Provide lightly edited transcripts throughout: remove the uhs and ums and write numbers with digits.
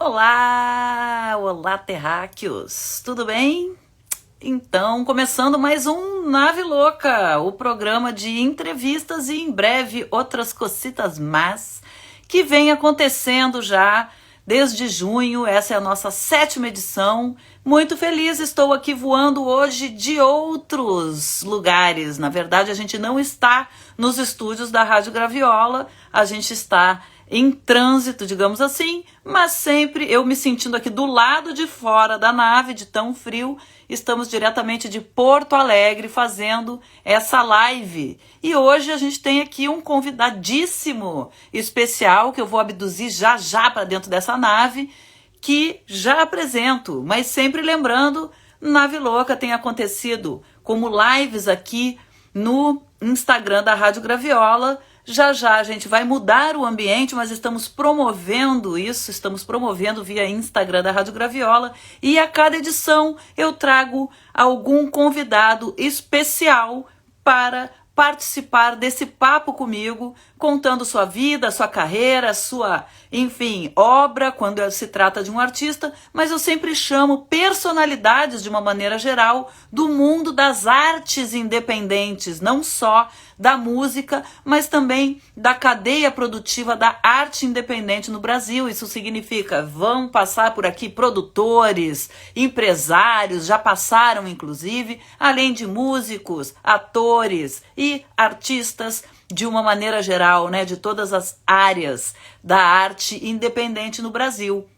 Olá, olá terráqueos, tudo bem? Então, começando mais um Nave Louca, o programa de entrevistas e em breve outras cositas más que vem acontecendo já desde junho. Essa é a nossa 7ª edição. Muito feliz, estou aqui voando hoje de outros lugares. Na verdade, a gente não está nos estúdios da Rádio Graviola, a gente está em trânsito, digamos assim, mas sempre eu me sentindo aqui do lado de fora da nave, de tão frio. Estamos diretamente de Porto Alegre fazendo essa live. E hoje a gente tem aqui um convidadíssimo especial que eu vou abduzir já já para dentro dessa nave, que já apresento, mas sempre lembrando, Nave Louca tem acontecido como lives aqui no Instagram da Rádio Graviola. Já já a gente vai mudar o ambiente, mas estamos promovendo isso, estamos promovendo via Instagram da Rádio Graviola, e a cada edição eu trago algum convidado especial para participar desse papo comigo, contando sua vida, sua carreira, sua, enfim, obra, quando se trata de um artista, mas eu sempre chamo personalidades, de uma maneira geral, do mundo das artes independentes, não só da música, mas também da cadeia produtiva da arte independente no Brasil. Isso significa, vão passar por aqui produtores, empresários, já passaram inclusive, além de músicos, atores e artistas de uma maneira geral, né, de todas as áreas da arte independente no Brasil.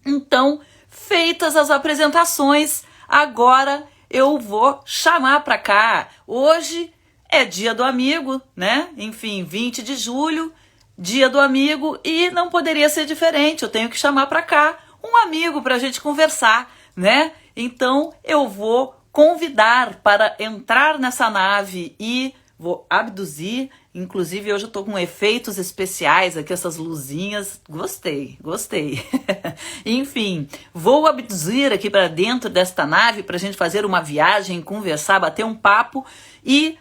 Então, feitas as apresentações, agora eu vou chamar para cá. Hoje é dia do amigo, né? Enfim, 20 de julho, dia do amigo, e não poderia ser diferente. Eu tenho que chamar para cá um amigo para a gente conversar, né? Então eu vou convidar para entrar nessa nave e vou abduzir. Inclusive hoje eu tô com efeitos especiais aqui, essas luzinhas. Gostei, gostei. Enfim, vou abduzir aqui para dentro desta nave para a gente fazer uma viagem, conversar, bater um papo. E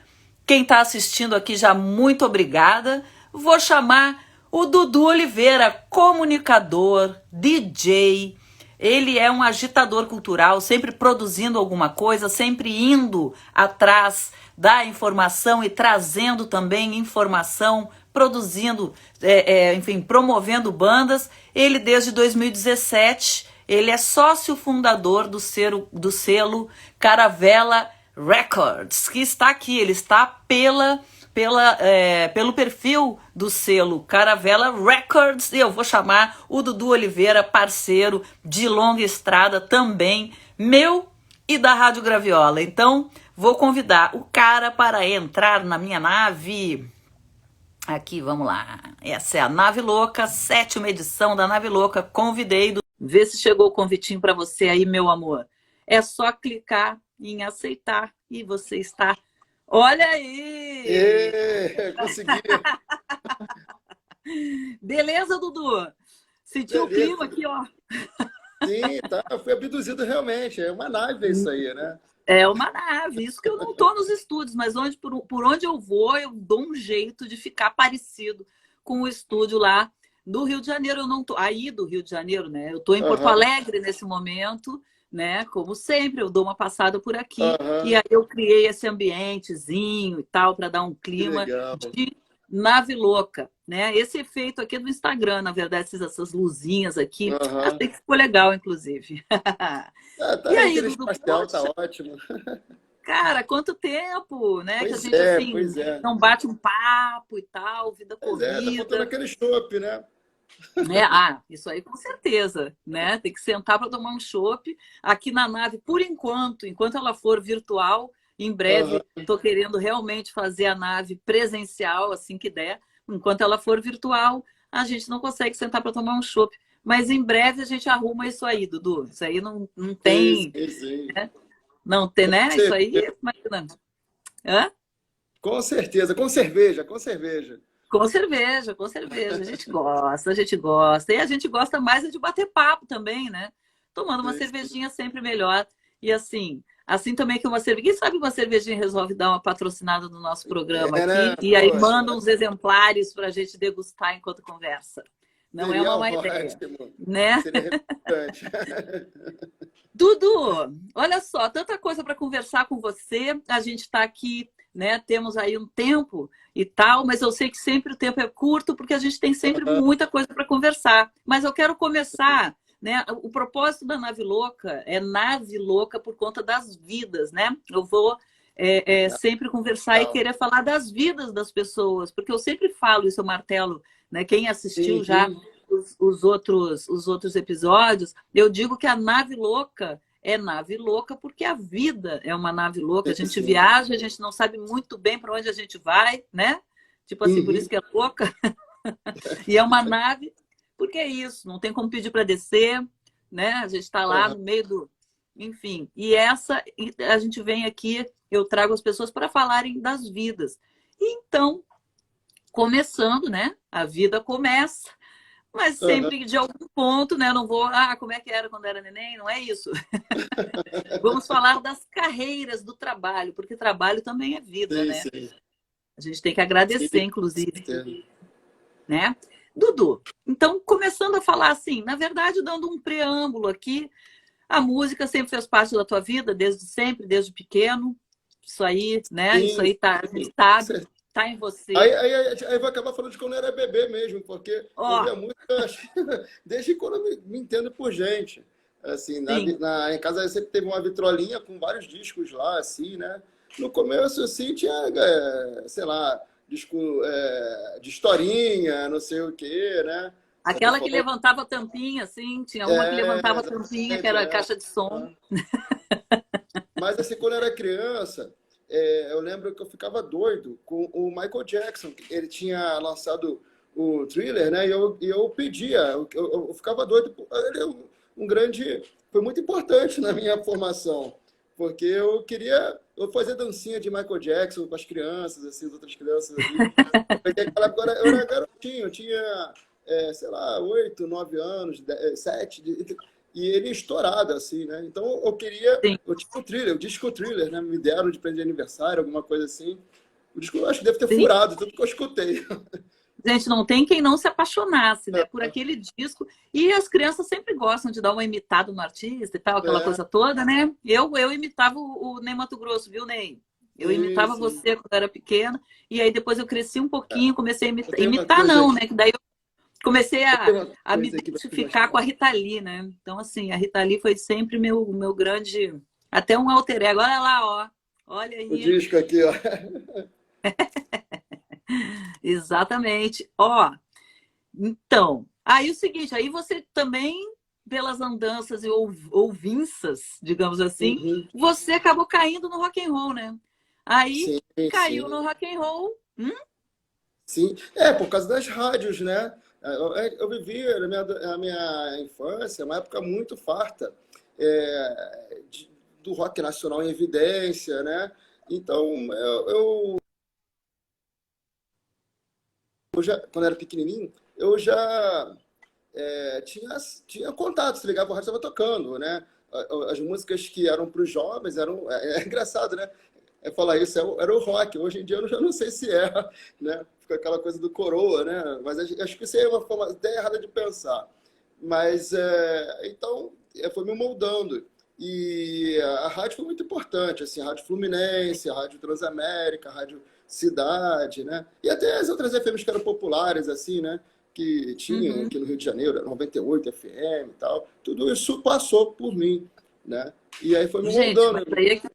quem está assistindo aqui já, muito obrigada. Vou chamar o Dudu Oliveira, comunicador, DJ. Ele é um agitador cultural, sempre produzindo alguma coisa, sempre indo atrás da informação e trazendo também informação, produzindo, enfim, promovendo bandas. Ele, desde 2017, ele é sócio fundador do selo Caravela Records, que está aqui. Ele está pelo perfil do selo Caravela Records, e eu vou chamar o Dudu Oliveira, parceiro de longa estrada também, meu e da Rádio Graviola. Então, vou convidar o cara para entrar na minha nave. Aqui, vamos lá. Essa é a Nave Louca, 7ª edição da Nave Louca. Convidei. Vê se chegou o convitinho para você aí, meu amor. É só clicar em aceitar e você está... Olha aí! Consegui! Beleza, Dudu? Sentiu o clima aqui, ó? Sim, tá. Eu fui abduzido realmente. É uma nave isso aí, né? É uma nave. Isso que eu não tô nos estúdios, mas por onde eu vou, eu dou um jeito de ficar parecido com o estúdio lá do Rio de Janeiro. Eu não tô aí do Rio de Janeiro, né? Eu tô em Porto Alegre nesse momento, né? Como sempre, eu dou uma passada por aqui. E aí eu criei esse ambientezinho e tal, para dar um clima de Nave Louca, né? Esse efeito aqui é do Instagram, na verdade, essas luzinhas aqui. Achei que ficou legal, inclusive. Tá E aí, aí, aquele Dudu? pastel, tá ótimo. Cara, quanto tempo, né? Que a Pois gente, é, assim, pois é. não bate um papo e tal, vida Pois é, tá faltando corrida. aquele chopp, né? Né? Ah, isso aí com certeza, né? Tem que sentar para tomar um chopp aqui na nave, por enquanto ela for virtual. Em breve, estou querendo realmente fazer a nave presencial, assim que der. Enquanto ela for virtual, a gente não consegue sentar para tomar um chopp. Mas em breve a gente arruma isso aí, Dudu. Isso aí não tem, Sim, sim. né? Não tem, né? Isso aí, imagina. Hã? Com certeza, com cerveja, com cerveja. Com cerveja, com cerveja. A gente gosta, a gente gosta. E a gente gosta mais é de bater papo também, né? Tomando uma cervejinha sempre melhor. E assim também que uma cerveja. Quem sabe uma cervejinha resolve dar uma patrocinada no nosso programa aqui, Né? e aí Poxa, manda uns exemplares para a gente degustar enquanto conversa. Não é Seria uma má ideia, ótimo. né? Seria refrescante. Dudu, olha só, tanta coisa para conversar com você. A gente está aqui, né? Temos aí um tempo e tal, mas eu sei que sempre o tempo é curto, porque a gente tem sempre muita coisa para conversar. Mas eu quero começar, né? O propósito da Nave Louca é Nave Louca por conta das vidas, né? Eu vou sempre conversar e Legal. querer falar das vidas das pessoas, porque eu sempre falo isso, eu martelo, né? Quem assistiu já Uhum. os outros episódios, eu digo que a nave louca é nave louca porque a vida é uma nave louca. A Sim, gente sim. viaja, a gente não sabe muito bem para onde a gente vai, né? Tipo assim, por isso Uhum. que é louca. E é uma nave, porque é isso, não tem como pedir para descer, né? A gente está lá Aham. no meio do. Enfim, e essa a gente vem aqui, eu trago as pessoas para falarem das vidas. Então, começando, né? A vida começa. Mas Aham. sempre de algum ponto, né? Eu não vou, como é que era quando era neném? Não é isso. Vamos falar das carreiras do trabalho, porque trabalho também é vida, Sim, né? sim. A gente tem que Sim, agradecer, com inclusive, certeza. né? Dudu, então, começando a falar assim, na verdade, dando um preâmbulo aqui, a música sempre fez parte da tua vida, desde sempre, desde pequeno. Isso aí, né? Isso Sim, aí tá, a gente com sabe, certeza. tá em Aí, você. aí, aí vai acabar falando de quando eu era bebê mesmo, porque eu Ó, ouvia música desde quando eu me entendo por gente. Assim, sim, em casa sempre teve uma vitrolinha com vários discos lá, assim, né? No começo, assim, tinha, sei lá, disco de historinha, não sei o quê, né? aquela que Falou, levantava a tampinha, assim, tinha uma que levantava a tampinha, que exatamente, era a caixa de som. Mas assim, quando eu era criança, eu lembro que eu ficava doido com o Michael Jackson. Ele tinha lançado o Thriller, né? E eu pedia, eu ficava doido. Ele é um grande, foi muito importante na minha formação, porque eu queria eu fazer dancinha de Michael Jackson com as crianças, assim, as outras crianças ali. Porque naquela época eu era garotinho, eu tinha, sei lá, 8, 9 anos, 7, e ele estourado, assim, né? Então eu queria. Sim. Eu tinha o disco thriller, né? Me deram de presente de aniversário, alguma coisa assim. O disco eu acho que deve ter Sim. furado, tanto que eu escutei. Gente, não tem quem não se apaixonasse, né, por aquele disco. E as crianças sempre gostam de dar uma imitada no artista e tal, aquela É, coisa toda, né? Eu imitava o Ney Matogrosso, viu, Ney? Eu sim, imitava sim. você quando era pequena, e aí depois eu cresci um pouquinho, comecei a Eu imitar. tenho uma Imitar coisa não, aqui. né? Que daí eu comecei Eu tenho uma a me coisa aqui para te identificar com a mostrar. Rita Lee, né? Então, assim, a Rita Lee foi sempre meu grande. Até um alter ego. Olha lá, ó. Olha O aí. disco aqui, ó. Exatamente. Ó, então, aí o seguinte, aí você também, pelas andanças e ouvinças, digamos assim, Uhum. você acabou caindo no rock and roll, né? Aí Sim, caiu sim. no rock and roll. Sim, por causa das rádios, né? Eu vivi a minha infância, uma época muito farta do rock nacional em evidência, né? Então, eu já, quando era pequenininho, eu já tinha contato, se ligava, o rádio estava tocando, né? As músicas que eram para os jovens eram. É engraçado, né? Falar isso era o rock. Hoje em dia eu já não sei se é, né? Fica aquela coisa do coroa, né? Mas acho que isso é uma ideia errada de pensar. Mas, então, foi me moldando. E a rádio foi muito importante, assim, a Rádio Fluminense, a Rádio Transamérica, a Rádio Cidade, né? E até as outras FMs que eram populares, assim, né? Que tinham Uhum. aqui no Rio de Janeiro, 98 FM e tal. Tudo isso passou por mim, né? E aí foi me Gente, mas moldando. aí é que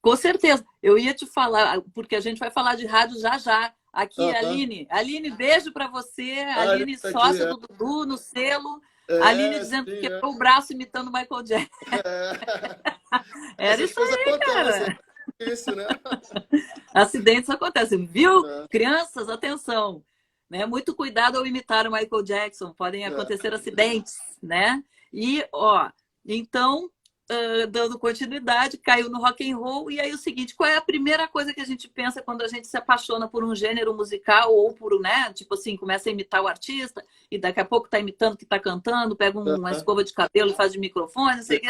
com certeza. Eu ia te falar, porque a gente vai falar de rádio já já. Aqui, Aham. Aline. Aline, beijo para você. Ah, ele Aline, tá aqui, sócia do Dudu, no selo. Aline dizendo que sim, quebrou o braço imitando o Michael Jackson. é. Era Essas isso coisas aí, acontecem, cara. é isso, né? Acidentes acontecem, viu? É, Crianças, atenção. Né? Muito cuidado ao imitar o Michael Jackson. Podem é. acontecer acidentes, né? E, ó, então, dando continuidade, caiu no rock and roll. E aí o seguinte, qual é a primeira coisa que a gente pensa quando a gente se apaixona por um gênero musical ou por, né? Tipo assim, começa a imitar o artista e daqui a pouco tá imitando o que tá cantando, pega uma Aham. escova de cabelo e faz de microfone, não sei o que.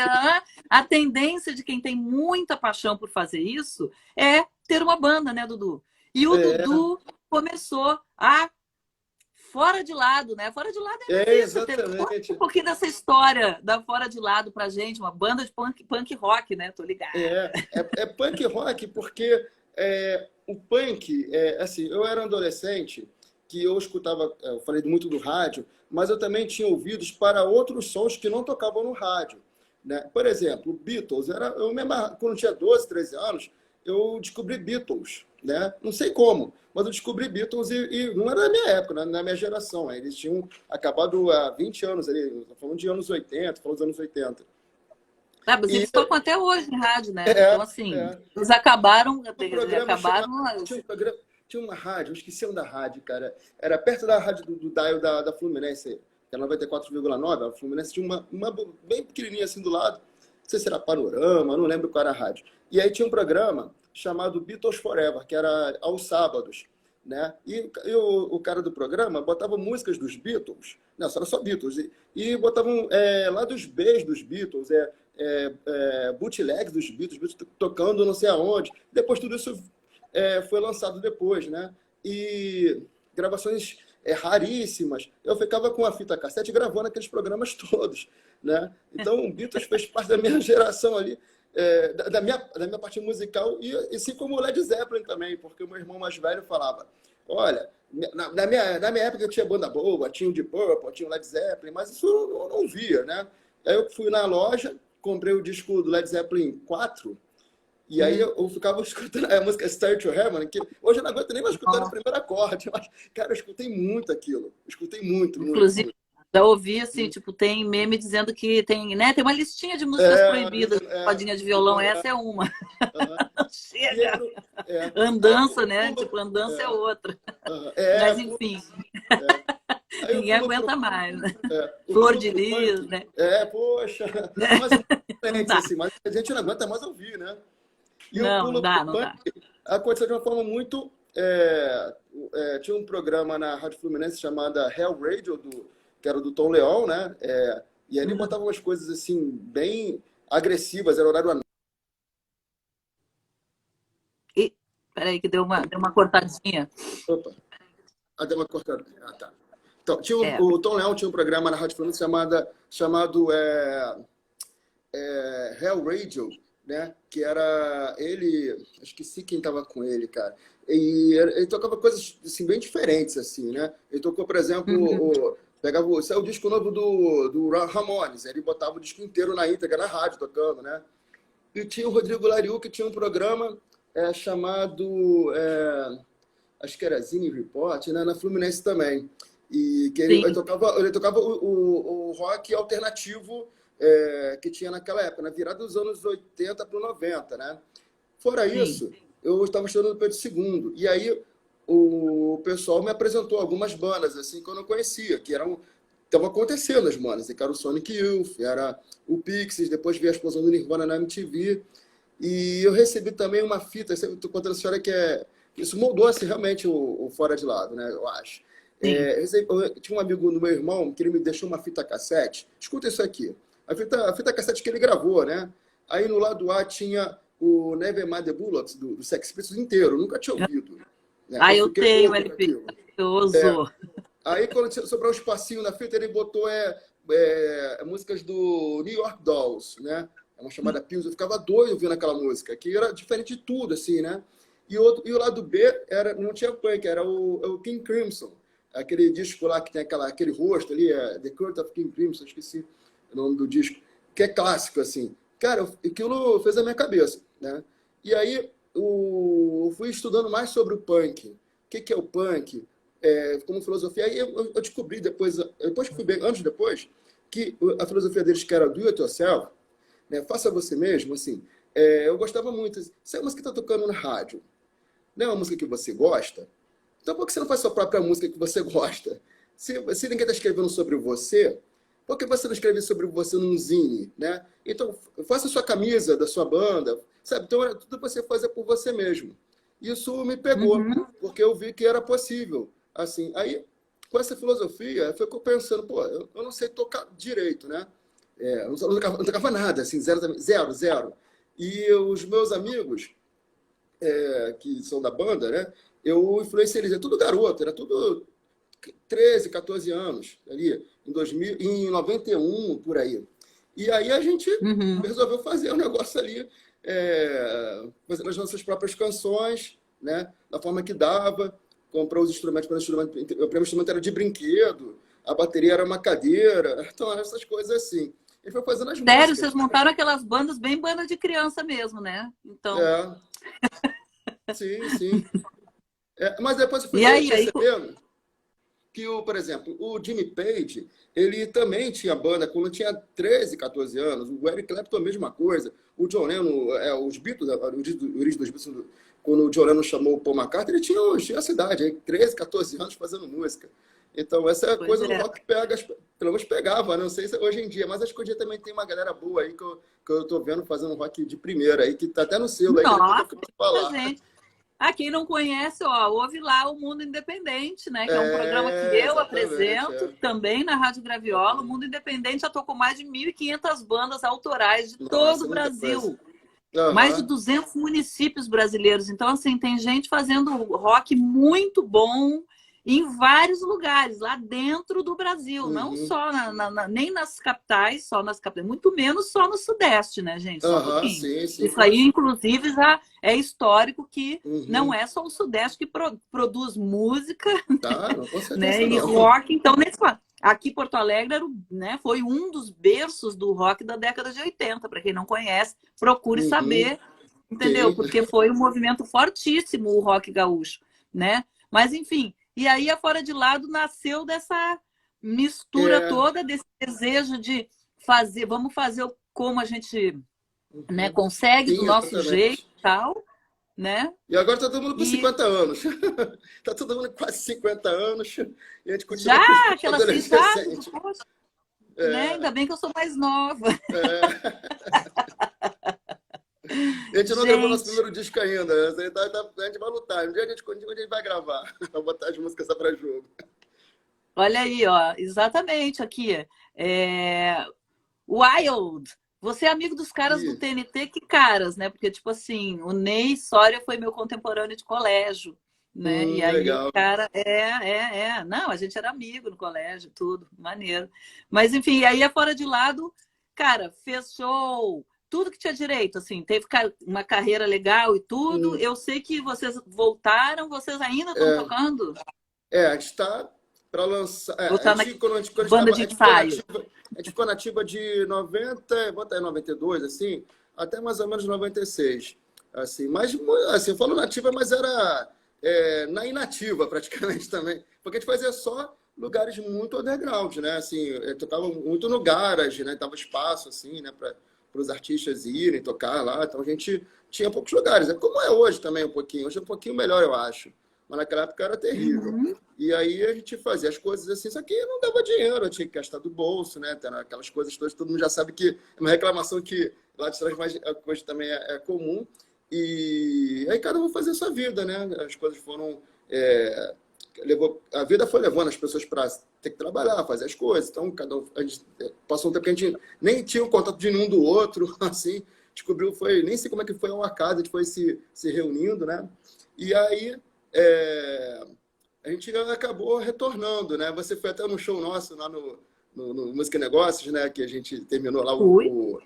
A tendência de quem tem muita paixão por fazer isso é ter uma banda, né, Dudu? E o É, Dudu começou a Fora de Lado, né? Fora de Lado É, era isso. Conta exatamente. um pouquinho dessa história da Fora de Lado pra gente, uma banda de punk rock, né? Tô ligada. É punk rock porque o punk, assim, eu era um adolescente que eu escutava, eu falei muito do rádio, mas eu também tinha ouvidos para outros sons que não tocavam no rádio, né? Por exemplo, Beatles, eu mesmo, quando eu tinha 12, 13 anos, eu descobri Beatles, né? Não sei como, mas eu descobri Beatles e não era da minha época, na minha geração, né? Eles tinham acabado há 20 anos ali, falando de anos 80, falando dos anos 80. Ah, mas E eles tocam até hoje em rádio, né? Então, é, assim, é. eles acabaram, Um programa chamado. acabaram. Tinha uma rádio, eu esqueci o nome da rádio, cara. Era perto da rádio do dial da Fluminense, que é 94,9. A Fluminense tinha uma bem pequenininha assim do lado. Não sei se era Panorama, não lembro qual era a rádio. E aí tinha um programa chamado Beatles Forever, que era aos sábados, né? E o cara do programa botava músicas dos Beatles, não, era só Beatles, e botavam lá dos Bs dos Beatles, bootlegs dos Beatles tocando não sei aonde. Depois tudo isso foi lançado depois, né? E gravações raríssimas. Eu ficava com a fita cassete gravando aqueles programas todos, né? Então, o Beatles fez parte da minha geração ali, da minha parte musical, e assim como o Led Zeppelin também, porque o meu irmão mais velho falava, olha, na minha época eu tinha banda boa, tinha o Deep Purple, tinha o Led Zeppelin, mas isso eu não via, né? Aí eu fui na loja, comprei o disco do Led Zeppelin 4, e aí eu ficava escutando a música Start to Heaven, que hoje eu não aguento nem mais escutar no primeiro acorde, mas, cara, eu escutei muito aquilo. Eu escutei muito, muito, Inclusive, muito. já ouvi assim, tipo, tem meme dizendo que tem, né? Tem uma listinha de músicas É, proibidas, rodinha de violão, essa é uma. aham. E aí, Chega! aí Andança, né? Tipo, andança é outra. Mas pô, enfim, é. Aí eu ninguém pulo pro, aguenta mais, né? eu Flor pulo de pro lis, punk. né? Poxa, mas é Não diferente, dá. assim, mas a gente não aguenta mais ouvir, né? E eu Não pulo pro dá, não punk, dá. aconteceu de uma forma muito. Tinha um programa na Rádio Fluminense chamada Hell Radio, que era do Tom Leon, né? E ali botava umas coisas assim, bem agressivas, era horário à noite. E, peraí, que deu uma cortadinha. Opa, deu uma cortada. Ah, tá. Então, É. o Tom Leon tinha um programa na Rádio Fluminense chamado Hell Radio, né? Que era ele, esqueci quem estava com ele, cara. E ele tocava coisas assim, bem diferentes, assim, né? Ele tocou, por exemplo, Uhum. saiu o disco novo do Ramones, ele botava o disco inteiro na íntegra, na rádio, tocando, né? E tinha o Rodrigo Lariu, que tinha um programa chamado, acho que era Zine Report, né? Na Fluminense também. E que ele Sim, tocava o rock alternativo que tinha naquela época, na virada dos anos 80 para o 90, né? Fora sim. isso, eu estava estudando Pedro II, e aí o pessoal me apresentou algumas bandas assim que eu não conhecia, que estavam acontecendo as bandas, que era o Sonic Youth, era o Pixies, depois vi a explosão do Nirvana na MTV, e eu recebi também uma fita, eu estou contando a história isso moldou assim, realmente o Fora de Lado, né, eu acho. Sim. Eu tinha um amigo do meu irmão que ele me deixou uma fita cassete, escuta isso aqui, a fita cassete que ele gravou, né? Aí no lado A tinha o Nevermind the Bullets, do Sex Pistols inteiro, nunca tinha ouvido. Né? Ah, Eu eu fiquei tenho louco com LP. aquilo. Maravilhoso. Aí quando sobrou um espacinho na fita, ele botou músicas do New York Dolls, né? É uma chamada Pills, eu ficava doido ouvindo aquela música, que era diferente de tudo, assim, né? E o lado B não tinha punk, era o King Crimson, aquele disco lá que tem aquele rosto ali, The Cult of King Crimson, esqueci o nome do disco, que é clássico, assim. Cara, aquilo fez a minha cabeça, né? E aí eu fui estudando mais sobre o punk. O que é o punk? Como filosofia. Aí eu descobri depois que fui bem, anos depois, que a filosofia deles que era do it yourself, né? Faça você mesmo, assim. Eu gostava muito. Se a música está tocando na rádio, não é uma música que você gosta, então por que você não faz sua própria música que você gosta? Se ninguém está escrevendo sobre você, por que você não escreve sobre você num zine, né? Então, faça a sua camisa da sua banda, sabe? Então, tudo que você faz é por você mesmo. Isso me pegou, Uhum. porque eu vi que era possível. Assim, aí, com essa filosofia, eu fico pensando, pô, eu não sei tocar direito, né? Eu não tocava nada, assim, zero, zero, zero. E os meus amigos, que são da banda, né? Eu influenciei eles, é tudo garoto, era tudo 13, 14 anos, ali, em 91, por aí. E aí a gente resolveu fazer um negócio ali, fazendo as nossas próprias canções, né? Da forma que dava, comprou os instrumentos, o primeiro instrumento era de brinquedo, a bateria era uma cadeira, então essas coisas assim. Ele foi fazendo as Sério, músicas. vocês montaram aquelas bandas bem banda de criança mesmo, né? Então. Sim, sim. Mas depois eu fui E aí, percebendo que, por exemplo, o Jimmy Page, ele também tinha banda quando tinha 13, 14 anos. O Eric Clapton, a mesma coisa. O John Lennon, os Beatles, o origem dos Beatles, quando o John Lennon chamou o Paul McCartney, ele tinha essa idade, 13, 14 anos fazendo música. Então, essa coisa do rock pega, pelo menos pegava, não sei se hoje em dia, mas acho que hoje em dia também tem uma galera boa aí que eu tô vendo fazendo rock de primeira aí, que tá até no selo aí. Nossa, gente. Quem não conhece, ouve lá o Mundo Independente, né? Que é um programa que eu apresento também na Rádio Graviola. O Mundo Independente já tocou mais de 1.500 bandas autorais de todo o Brasil. Mais de 200 municípios brasileiros. Então, assim, tem gente fazendo rock muito bom em vários lugares, lá dentro do Brasil. Não só nem nas capitais, muito menos só no Sudeste, né, gente? Só um pouquinho. Sim. Isso aí, inclusive, já é histórico que não é só o Sudeste que produz música, né? E rock. Então, aqui Porto Alegre foi um dos berços do rock da década de 80. Para quem não conhece, procure saber, entendeu? Sim. Porque foi um movimento fortíssimo o rock gaúcho, né? Mas, enfim, e aí a Fora de Lado nasceu dessa mistura toda, desse desejo de fazer, vamos fazer como a gente consegue, do nosso jeito e tal, né? E agora tá todo mundo com 50 anos. Tá todo mundo com quase 50 anos. E a gente continua já, aquela idade, né? Ainda bem que eu sou mais nova. A gente não gravou nosso primeiro disco ainda. A gente vai lutar. Um dia a gente vai gravar. Vai botar as músicas só pra jogo. Olha aí, exatamente aqui. Wild. Você é amigo dos caras do TNT, que caras, né? Porque, tipo assim, o Ney Soria foi meu contemporâneo de colégio, né? E aí legal. O cara Não, a gente era amigo no colégio, tudo, maneiro. Mas, enfim, aí a Fora de Lado, cara, fez show, tudo que tinha direito, assim, teve uma carreira legal e tudo. Eu sei que vocês voltaram, vocês ainda estão tocando? A gente está para lançar. Banda de ensaio. A gente ficou nativa de 92, assim, até mais ou menos 96. Assim, mas, assim, eu falo nativa, mas era na inativa, praticamente, também. Porque a gente fazia só lugares muito underground, né? Assim, tocava muito no garage, né? Tava espaço, assim, né? Para os artistas irem tocar lá. Então, a gente tinha poucos lugares. Como é hoje também, um pouquinho. Hoje é um pouquinho melhor, eu acho. Mas naquela época era terrível. E aí a gente fazia as coisas assim, só que não dava dinheiro, tinha que gastar do bolso, né? Aquelas coisas todas, todo mundo já sabe que é uma reclamação que lá de trás hoje também é comum. E aí cada um fazia a sua vida, né? As coisas foram... a vida foi levando as pessoas para ter que trabalhar, fazer as coisas. Então, a gente passou um tempo que a gente nem tinha o contato de nenhum do outro, assim. Descobriu, nem sei como é que foi uma casa, a gente foi se reunindo, né? E aí... a gente acabou retornando, né? Você foi até no show nosso lá no Música e Negócios, né? Que a gente terminou lá o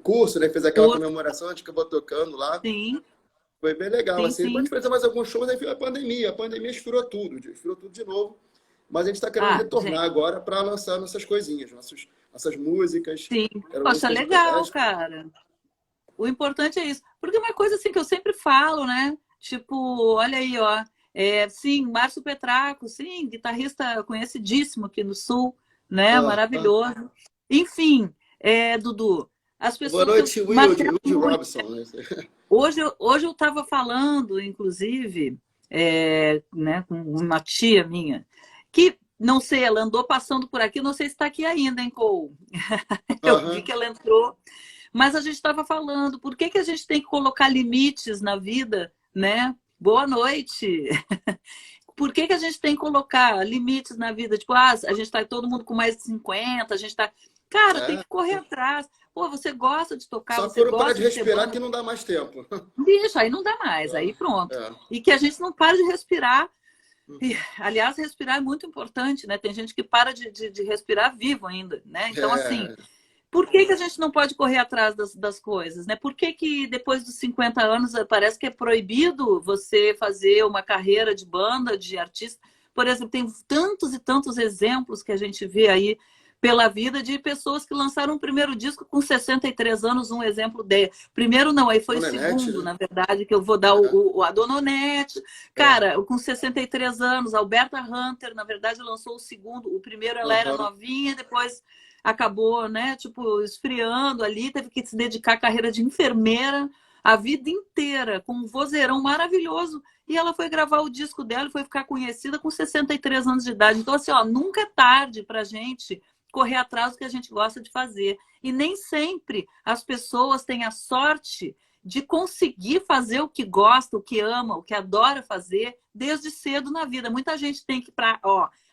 curso, né? Fez aquela comemoração, a gente acabou tocando lá. Sim. Foi bem legal. Sim, assim. Depois a gente fez mais alguns shows, aí veio a pandemia. A pandemia esfriou tudo de novo. Mas a gente está querendo retornar agora para lançar nossas coisinhas, nossas músicas. Sim. Poxa, legal, cara. O importante é isso. Porque uma coisa assim que eu sempre falo, né? Tipo, olha aí, sim, Márcio Petraco, sim, guitarrista conhecidíssimo aqui no Sul, né? Maravilhoso. Enfim, Dudu, as pessoas... Boa noite, Will Robson. Hoje eu estava falando, inclusive, né, com uma tia minha, que, não sei, ela andou passando por aqui, não sei se está aqui ainda, hein, Cole? Eu vi que ela entrou. Mas a gente estava falando, por que a gente tem que colocar limites na vida, né? Boa noite! Por que a gente tem que colocar limites na vida? Tipo, a gente está todo mundo com mais de 50, a gente está... Cara, tem que correr atrás. Pô, você gosta de tocar, só você gosta gosta de respirar que não dá mais tempo. Bicho, aí não dá mais, aí pronto. E que a gente não pare de respirar Aliás, respirar é muito importante, né? Tem gente que para de respirar vivo ainda, né? Então, assim, É, por que a gente não pode correr atrás das coisas, né? Por que depois dos 50 anos parece que é proibido você fazer uma carreira de banda, de artista? Por exemplo, tem tantos e tantos exemplos que a gente vê aí pela vida de pessoas que lançaram o primeiro disco com 63 anos, um exemplo de. Primeiro não, aí foi o Dona Nete, segundo, né? na verdade, que eu vou dar a Dona Onete. É, Cara, com 63 anos, a Alberta Hunter, na verdade, lançou o segundo. O primeiro ela era aham. novinha, depois acabou, né, tipo, esfriando ali, teve que se dedicar à carreira de enfermeira a vida inteira, com um vozeirão maravilhoso. E ela foi gravar o disco dela e foi ficar conhecida com 63 anos de idade. Então, assim, ó, nunca é tarde pra gente correr atrás do que a gente gosta de fazer. E nem sempre as pessoas têm a sorte de conseguir fazer o que gosta, o que ama, o que adora fazer desde cedo na vida. Muita gente tem que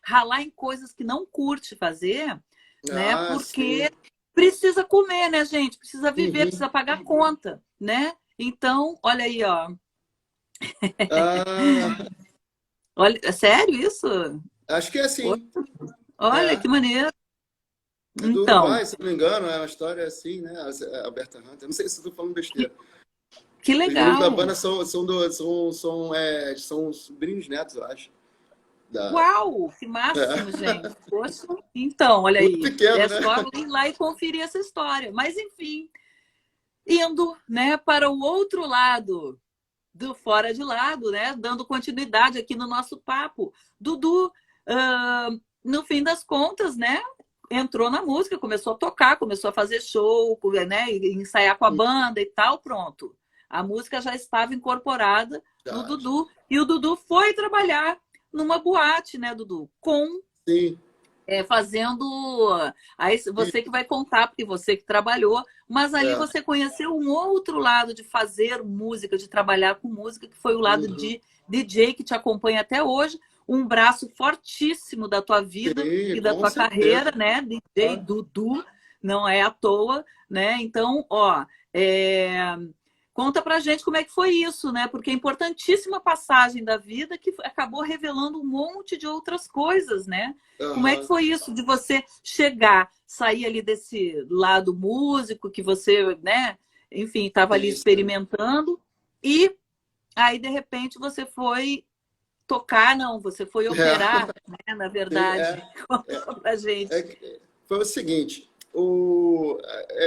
ralar em coisas que não curte fazer, né? Ah, sim. Porque precisa comer, né, gente? Precisa viver, Uhum. precisa pagar conta, né? Então, olha aí, ó. Ah, Olha, é sério isso? acho que é assim. Olha, É. que maneiro. É do Então, Uruguai, se não me engano, é uma história assim, né? A Alberta Hunter. Não sei se estou falando que, besteira. que Os meninos da legal. banda são sobrinhos netos, eu acho. Da... Uau, que máximo, É. gente. Poxa, então, olha Muito aí. pequeno, É né? só ir lá e conferir essa história. Mas, enfim, indo, né, para o outro lado do Fora de Lado, né, dando continuidade aqui no nosso papo. Dudu, ah, no fim das contas, né, entrou na música, começou a tocar, começou a fazer show, né, ensaiar com a banda e tal, pronto. A música já estava incorporada no Já. Dudu e o Dudu foi trabalhar numa boate, né, Dudu, com Sim. fazendo. Aí E, você que vai contar, porque você que trabalhou, mas ali é. você conheceu um outro lado de fazer música, de trabalhar com música, que foi o lado Uhum. de DJ que te acompanha até hoje, um braço fortíssimo da tua vida Sim, e da com tua carreira, certeza. né? DJ Claro. Dudu, não é à toa, né? Então, ó, conta pra gente como é que foi isso, né? Porque é importantíssima passagem da vida que acabou revelando um monte de outras coisas, né? Como é que Aham. foi isso de você chegar, sair ali desse lado músico que você, né, enfim, estava ali Sim, sim. experimentando e aí de repente você foi tocar, não, você foi É, operar, né, na sim, verdade. Conta pra gente. foi o seguinte,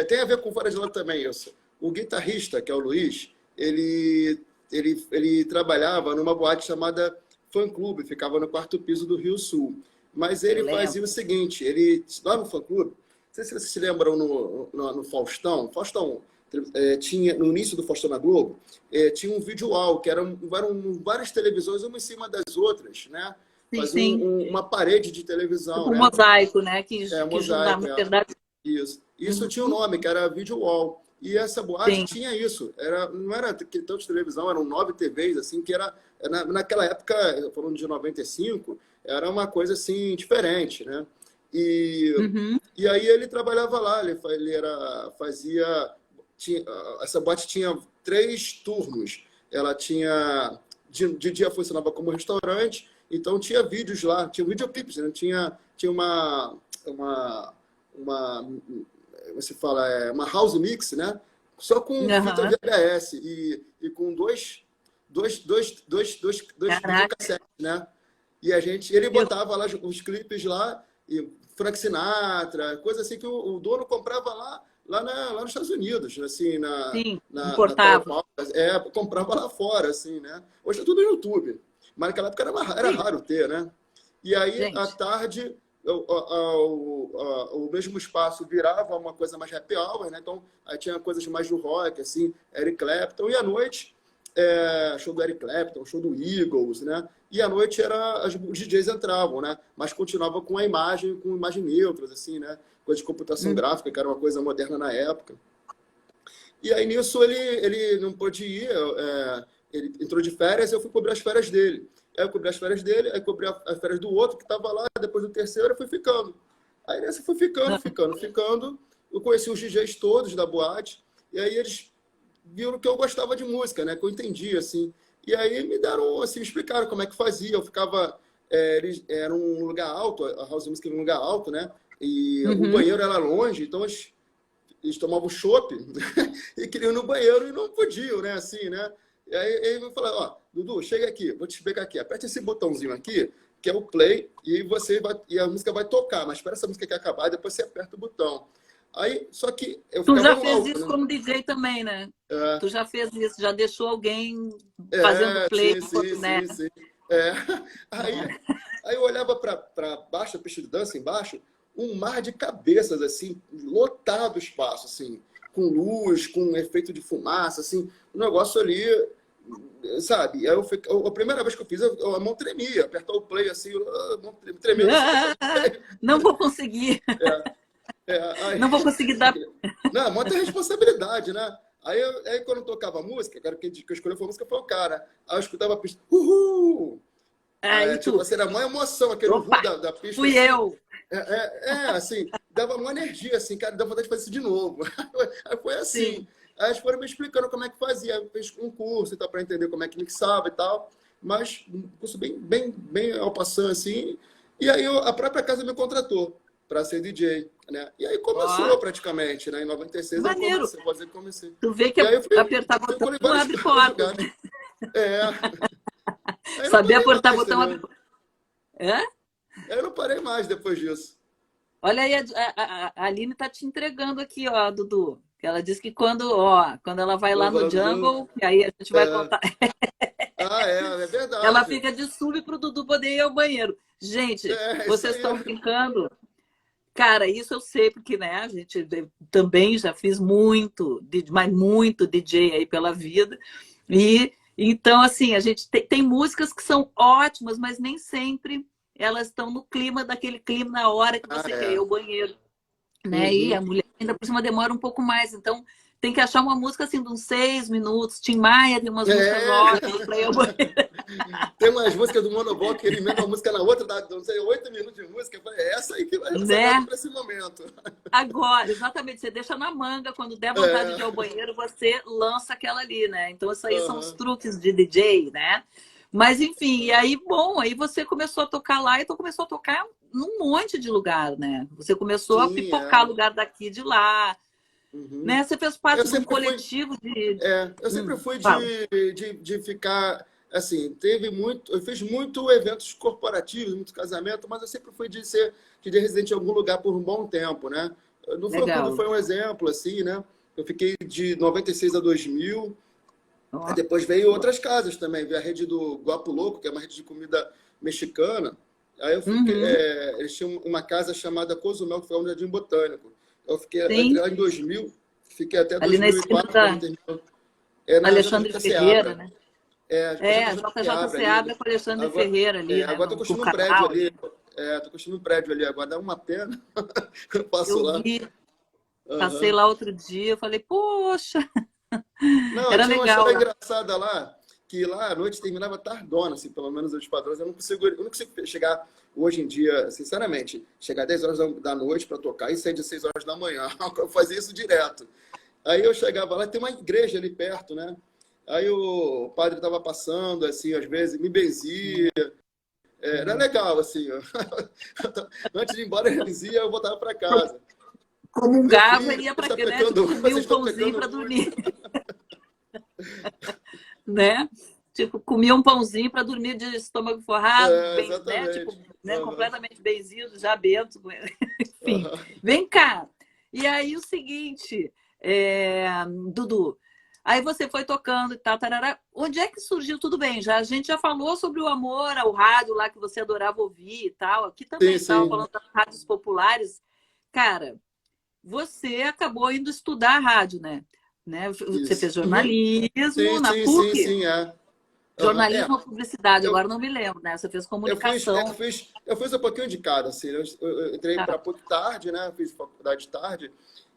tem a ver com Fora de Lado também isso. O guitarrista, que é o Luiz, ele trabalhava numa boate chamada Fã Clube, ficava no quarto piso do Rio Sul. Mas Eu ele lembro. fazia o seguinte, ele lá no Fã Clube, não sei se vocês se lembram no Faustão, tinha, no início do Faustão na Globo, tinha um vídeo wall, que eram várias televisões, uma em cima das outras, né? Sim, Fazia sim. uma parede de televisão, Tipo um né? mosaico, né, que junta, Mosaico, na é. verdade. Isso. Isso tinha um Uhum. nome, que era Video Wall. E essa boate Sim, tinha isso. Não era tanto de televisão, eram 9 TVs, assim, que era. Naquela época, falando de 95, era uma coisa assim, diferente, né? E, uhum. e aí ele trabalhava lá, fazia. Essa boate tinha 3 turnos. Ela tinha. De dia funcionava como restaurante, então tinha vídeos lá, tinha videoclipes, né? Tinha uma uma, você fala, uma house mix, né? Só com fita Aham. VHS e com dois Caraca. videocassetes, né? E ele Eu, botava lá os clipes lá, e Frank Sinatra, coisa assim que o dono comprava lá nos Estados Unidos, assim, sim, na importava. Taobao, comprava lá fora, assim, né? Hoje é tudo no YouTube, mas naquela época era Sim, raro ter, né? E aí, à gente. tarde, o mesmo espaço virava uma coisa mais happy hour, né? Então, aí tinha coisas mais do rock, assim, Eric Clapton. E à noite, show do Eric Clapton, show do Eagles, né? E à noite os DJs entravam, né? Mas continuava com imagem neutras, assim, né? Coisa de computação Uhum. gráfica, que era uma coisa moderna na época. E aí nisso ele não pôde ir, ele entrou de férias, eu fui cobrir as férias dele. Aí eu cobri as férias dele, aí cobri as férias do outro que estava lá, depois do terceiro eu fui ficando. Aí nessa fui ficando. Eu conheci os DJs todos da boate, e aí eles viram que eu gostava de música, né? Que eu entendia, assim. E aí me deram, assim, explicaram como é que fazia. Eu ficava, era um lugar alto, a house music era um lugar alto, né? E o Uhum. banheiro era longe, então eles tomavam chopp e queriam ir no banheiro e não podiam, né? Assim, né? E aí eu falei, ó, Dudu, chega aqui, vou te explicar aqui. Aperte esse botãozinho aqui, que é o play, e e a música vai tocar, mas espera essa música aqui acabar e depois você aperta o botão. Aí, só que eu Tu ficava já no fez alto, isso né? como DJ também, né? É, Tu já fez isso, já deixou alguém fazendo play sim, enquanto, sim, né? sim, sim. É. Aí eu olhava para baixo, a pista de dança embaixo, um mar de cabeças, assim, lotado o espaço, assim, com luz, com efeito de fumaça, assim, um negócio ali, sabe? Aí a primeira vez que eu fiz, a mão tremia, apertar o play, assim, a mão tremendo, assim, apertar o play. Não vou conseguir, Aí, não vou conseguir dar. não, muita responsabilidade, né? Aí quando eu tocava música, cara, que eu escolhi foi a música foi o cara. Aí eu escutava a pista, uhul! Aí Tipo tu, assim, era uma emoção, aquele opa, uhul da pista, fui assim. eu. Assim, dava uma energia, assim, cara, dava vontade de fazer isso de novo. Aí foi assim. Sim. Aí eles foram me explicando como é que fazia. Eu fiz um curso e tal, para entender como é que mixava e tal. Mas um curso bem ao passando, assim. E aí a própria casa me contratou para ser DJ, né? E aí Ó, começou praticamente, né? Em 96 eu maneiro. comecei, pode dizer que comecei. Tu vê que E aí eu fui apertar botão circulei em não vários, abre vários portas, lugares. né? É, aí não Saber parei apertar mais, botão abre. entendeu? É? Aí eu não parei mais depois disso. Olha aí, a Aline tá te entregando aqui, ó, Dudu. Ela disse que quando ela vai lá no Uhum. jungle, e aí a gente vai É. contar. É Ela verdade. fica de sub pro Dudu poder ir ao banheiro. Gente, É isso vocês aí. estão brincando? Cara, isso eu sei, porque, né, a gente também já fiz muito, mas muito DJ aí pela vida. E então, assim, a gente tem músicas que são ótimas, mas nem sempre elas estão no clima, daquele clima na hora que Ah, você quer ir é. ao banheiro, né? E a Uhum. mulher ainda por cima demora um pouco mais. Então, tem que achar uma música assim de uns 6 minutos. Tim Maia tem umas músicas É. ótimas para ir ao banheiro. Tem umas músicas do Monobloco que ele emenda uma música na outra, dá, não sei, 8 minutos de música. Eu falei, é essa aí que vai reservada Né? para esse momento. Agora, exatamente, você deixa na manga, quando der vontade de ir ao É. banheiro, você lança aquela ali, né? Então, isso aí são os Uhum. truques de DJ, né? Mas, enfim, e aí, bom, aí você começou a tocar lá, então começou a tocar num monte de lugar, né? Você começou a Sim, pipocar é. lugar daqui e de lá, Uhum. né? Você fez Eu parte de um sempre fui. coletivo de. Eu sempre fui Fala. de ficar assim, teve muito, eu fiz muito eventos corporativos, muito casamento, mas eu sempre fui de ser de residente em algum lugar por um bom tempo, né? No Fã Clube Legal. foi um exemplo, assim, né? Eu fiquei de 96 a 2000, aí Ó, depois veio outras casas também, veio a rede do Guapo Louco, que é uma rede de comida mexicana, aí eu fiquei, uhum, eles tinham uma casa chamada Cozumel, que foi um jardim botânico, eu entrei sim, lá em 2000, fiquei até ali na esquina 2004, quando da terminou. Na Alexandre JJ Ferreira, Seabra. né? A É, JJ JJ Seabra ali. Seabra com Alexandre Agora, Ferreira ali, né? agora tô Com o construindo um prédio canal ali. ali. Tô construindo um prédio ali agora. Dá uma pena. Eu passo Eu lá. vi, passei Aham. lá outro dia, eu falei, poxa, Não, era tinha uma legal história lá. engraçada lá, que lá a noite terminava tardona, assim, pelo menos os padrões. Eu não consigo chegar hoje em dia, sinceramente, chegar 10 horas da noite para tocar e sair de 6 horas da manhã. Eu fazia isso direto. Aí eu chegava lá, tem uma igreja ali perto, né? Aí o padre estava passando, assim, às vezes, me benzia. Era legal, assim. Antes de ir embora, ele dizia, eu voltava para casa. Meu Comungava filho, e ia você para, está né? Tipo, pecando, comia vocês um estão pãozinho pecando para muito. dormir, né? Tipo, comia um pãozinho para dormir de estômago forrado, bem, né? Tipo, Exatamente. né? Aham, Completamente benzido, já bento, enfim. aham. Vem cá. E aí o seguinte, Dudu, aí você foi tocando e tal, tarará. Onde é que surgiu? Tudo bem, já a gente já falou sobre o amor ao rádio lá que você adorava ouvir e tal. Aqui também Sim, estava sim. falando das rádios populares. Cara, você acabou indo estudar rádio, né? Você fez Isso. Uhum. jornalismo Sim, na sim, sim, PUC? sim, é. Aham. Jornalismo ou publicidade? Eu, Agora não me lembro, né? Você fez eu fiz, comunicação. eu fiz um pouquinho de cada, assim. Eu entrei Tá. para PUC tarde, né? Fiz faculdade tarde.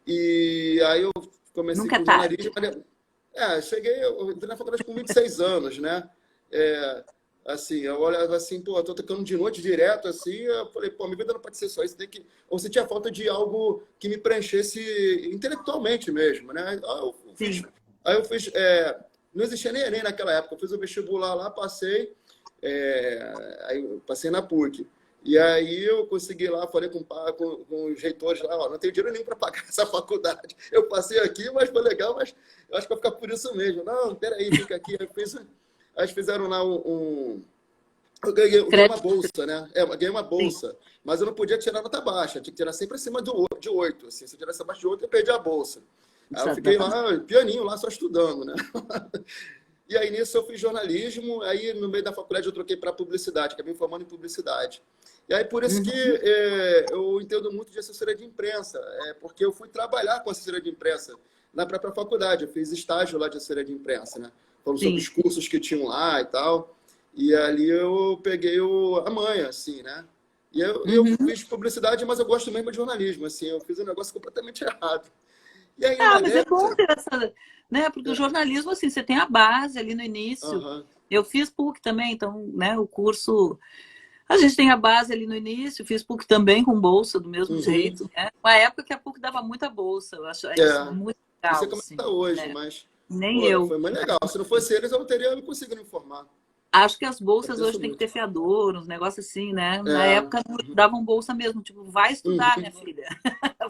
E aí eu comecei Nunca é com jornalismo. tarde. Eu entrei na faculdade com 26 anos, né? É, assim, eu olhava assim, pô, eu tô tocando de noite direto, assim, eu falei, pô, minha vida não pode ser só isso, tem que... Ou sentia falta de algo que me preenchesse intelectualmente mesmo, né? Sim. Aí eu fiz não existia nem Enem naquela época. Eu fiz o vestibular lá, passei, aí eu passei na PUC. E aí eu consegui lá, falei com os reitores lá, ó, não tenho dinheiro nenhum para pagar essa faculdade. Eu passei aqui, mas foi legal, mas eu acho que vai ficar por isso mesmo. Não, peraí, fica aqui. Eles fizeram lá eu ganhei uma bolsa, né? Eu ganhei uma bolsa, mas eu não podia tirar nota baixa, tinha que tirar sempre acima de 8. Assim, se eu tirasse abaixo de 8, eu perdi a bolsa. Aí eu fiquei lá, pianinho, lá só estudando, né? E aí nisso eu fiz jornalismo, aí no meio da faculdade eu troquei para publicidade, acabei me formando em publicidade. E aí por isso que eu entendo muito de assessoria de imprensa, porque eu fui trabalhar com assessoria de imprensa na própria faculdade, eu fiz estágio lá de assessoria de imprensa, né? Falando sobre os cursos que tinham lá e tal. E ali eu peguei a manha, assim, né? E eu fiz publicidade, mas eu gosto mesmo de jornalismo, assim, eu fiz um negócio completamente errado. E aí, mas é bom ter essa, né? Porque o jornalismo, assim, você tem a base ali no início. Eu fiz PUC também, então, né, o curso... A gente tem a base ali no início, fiz PUC também com bolsa, do mesmo jeito, né? Uma época que a PUC dava muita bolsa, eu acho isso muito legal. Não sei como está hoje, né? mas... Nem eu. Foi muito legal. Se não fosse eles, eu não teria conseguido me formar. Acho que as bolsas hoje tem que ter fiador, uns negócios assim, né? Na época davam bolsa mesmo, tipo, vai estudar, minha filha.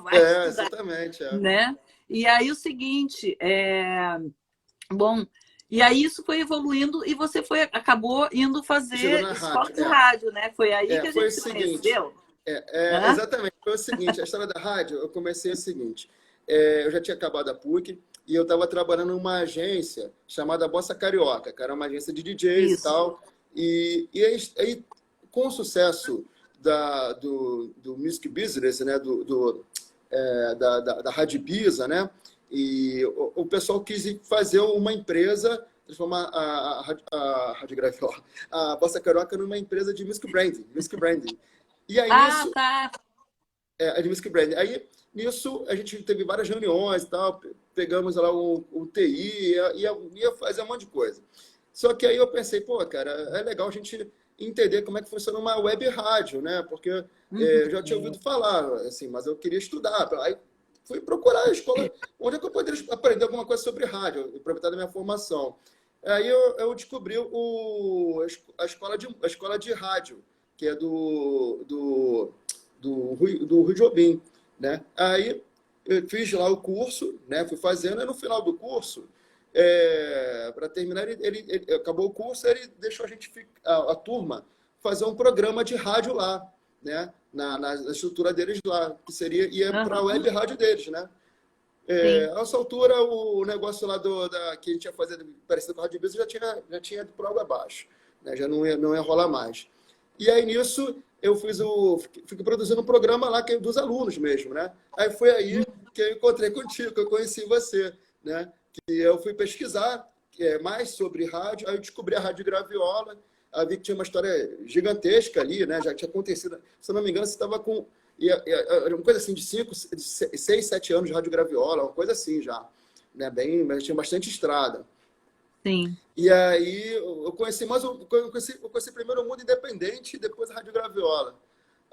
Vai estudar. Exatamente. Né? E aí o seguinte, bom, e aí isso foi evoluindo e você acabou indo fazer escola de rádio, né? Foi aí que a gente se conheceu. Exatamente, foi o seguinte, a história da rádio, eu comecei o seguinte, eu já tinha acabado a PUC e eu estava trabalhando numa agência chamada Bossa Carioca, que era uma agência de DJs e tal, e aí, com o sucesso do music business, né, da Rádio Ibiza, né, e o pessoal quis fazer uma empresa, transformar a Rádio Graviola, a Bossa Carioca numa empresa de music branding. E aí nisso, de music branding. Aí nisso a gente teve várias reuniões e tal, pegamos lá o TI, ia fazer um monte de coisa. Só que aí eu pensei, pô, cara, é legal a gente entender como é que funciona uma web rádio, né? Porque eu já tinha ouvido falar, assim, mas eu queria estudar. Aí fui procurar a escola, onde é que eu poderia aprender alguma coisa sobre rádio, aproveitar da minha formação. Aí eu descobri a escola de rádio, que é do Rui Jobim, né? Aí eu fiz lá o curso, né? Fui fazendo, e no final do curso, para terminar, ele acabou o curso, ele deixou a turma fazer um programa de rádio lá, né? Na estrutura deles lá, que ia para a web rádio deles, né? A essa altura, o negócio lá que a gente ia fazer parecido com a Rádio Ibiza já tinha ido por água abaixo, né? Já não ia rolar mais. E aí, nisso, eu fiquei produzindo um programa lá que é dos alunos mesmo, né? Aí foi aí que eu encontrei contigo, que eu conheci você, né? Que eu fui pesquisar mais sobre rádio, aí eu descobri a Rádio Graviola, aí vi que tinha uma história gigantesca ali, né? Já tinha acontecido, se eu não me engano, você estava com uma coisa assim de 6, 7 anos de Rádio Graviola, uma coisa assim já, né? Mas tinha bastante estrada. Sim. E aí eu conheci primeiro o Mundo Independente e depois a Rádio Graviola.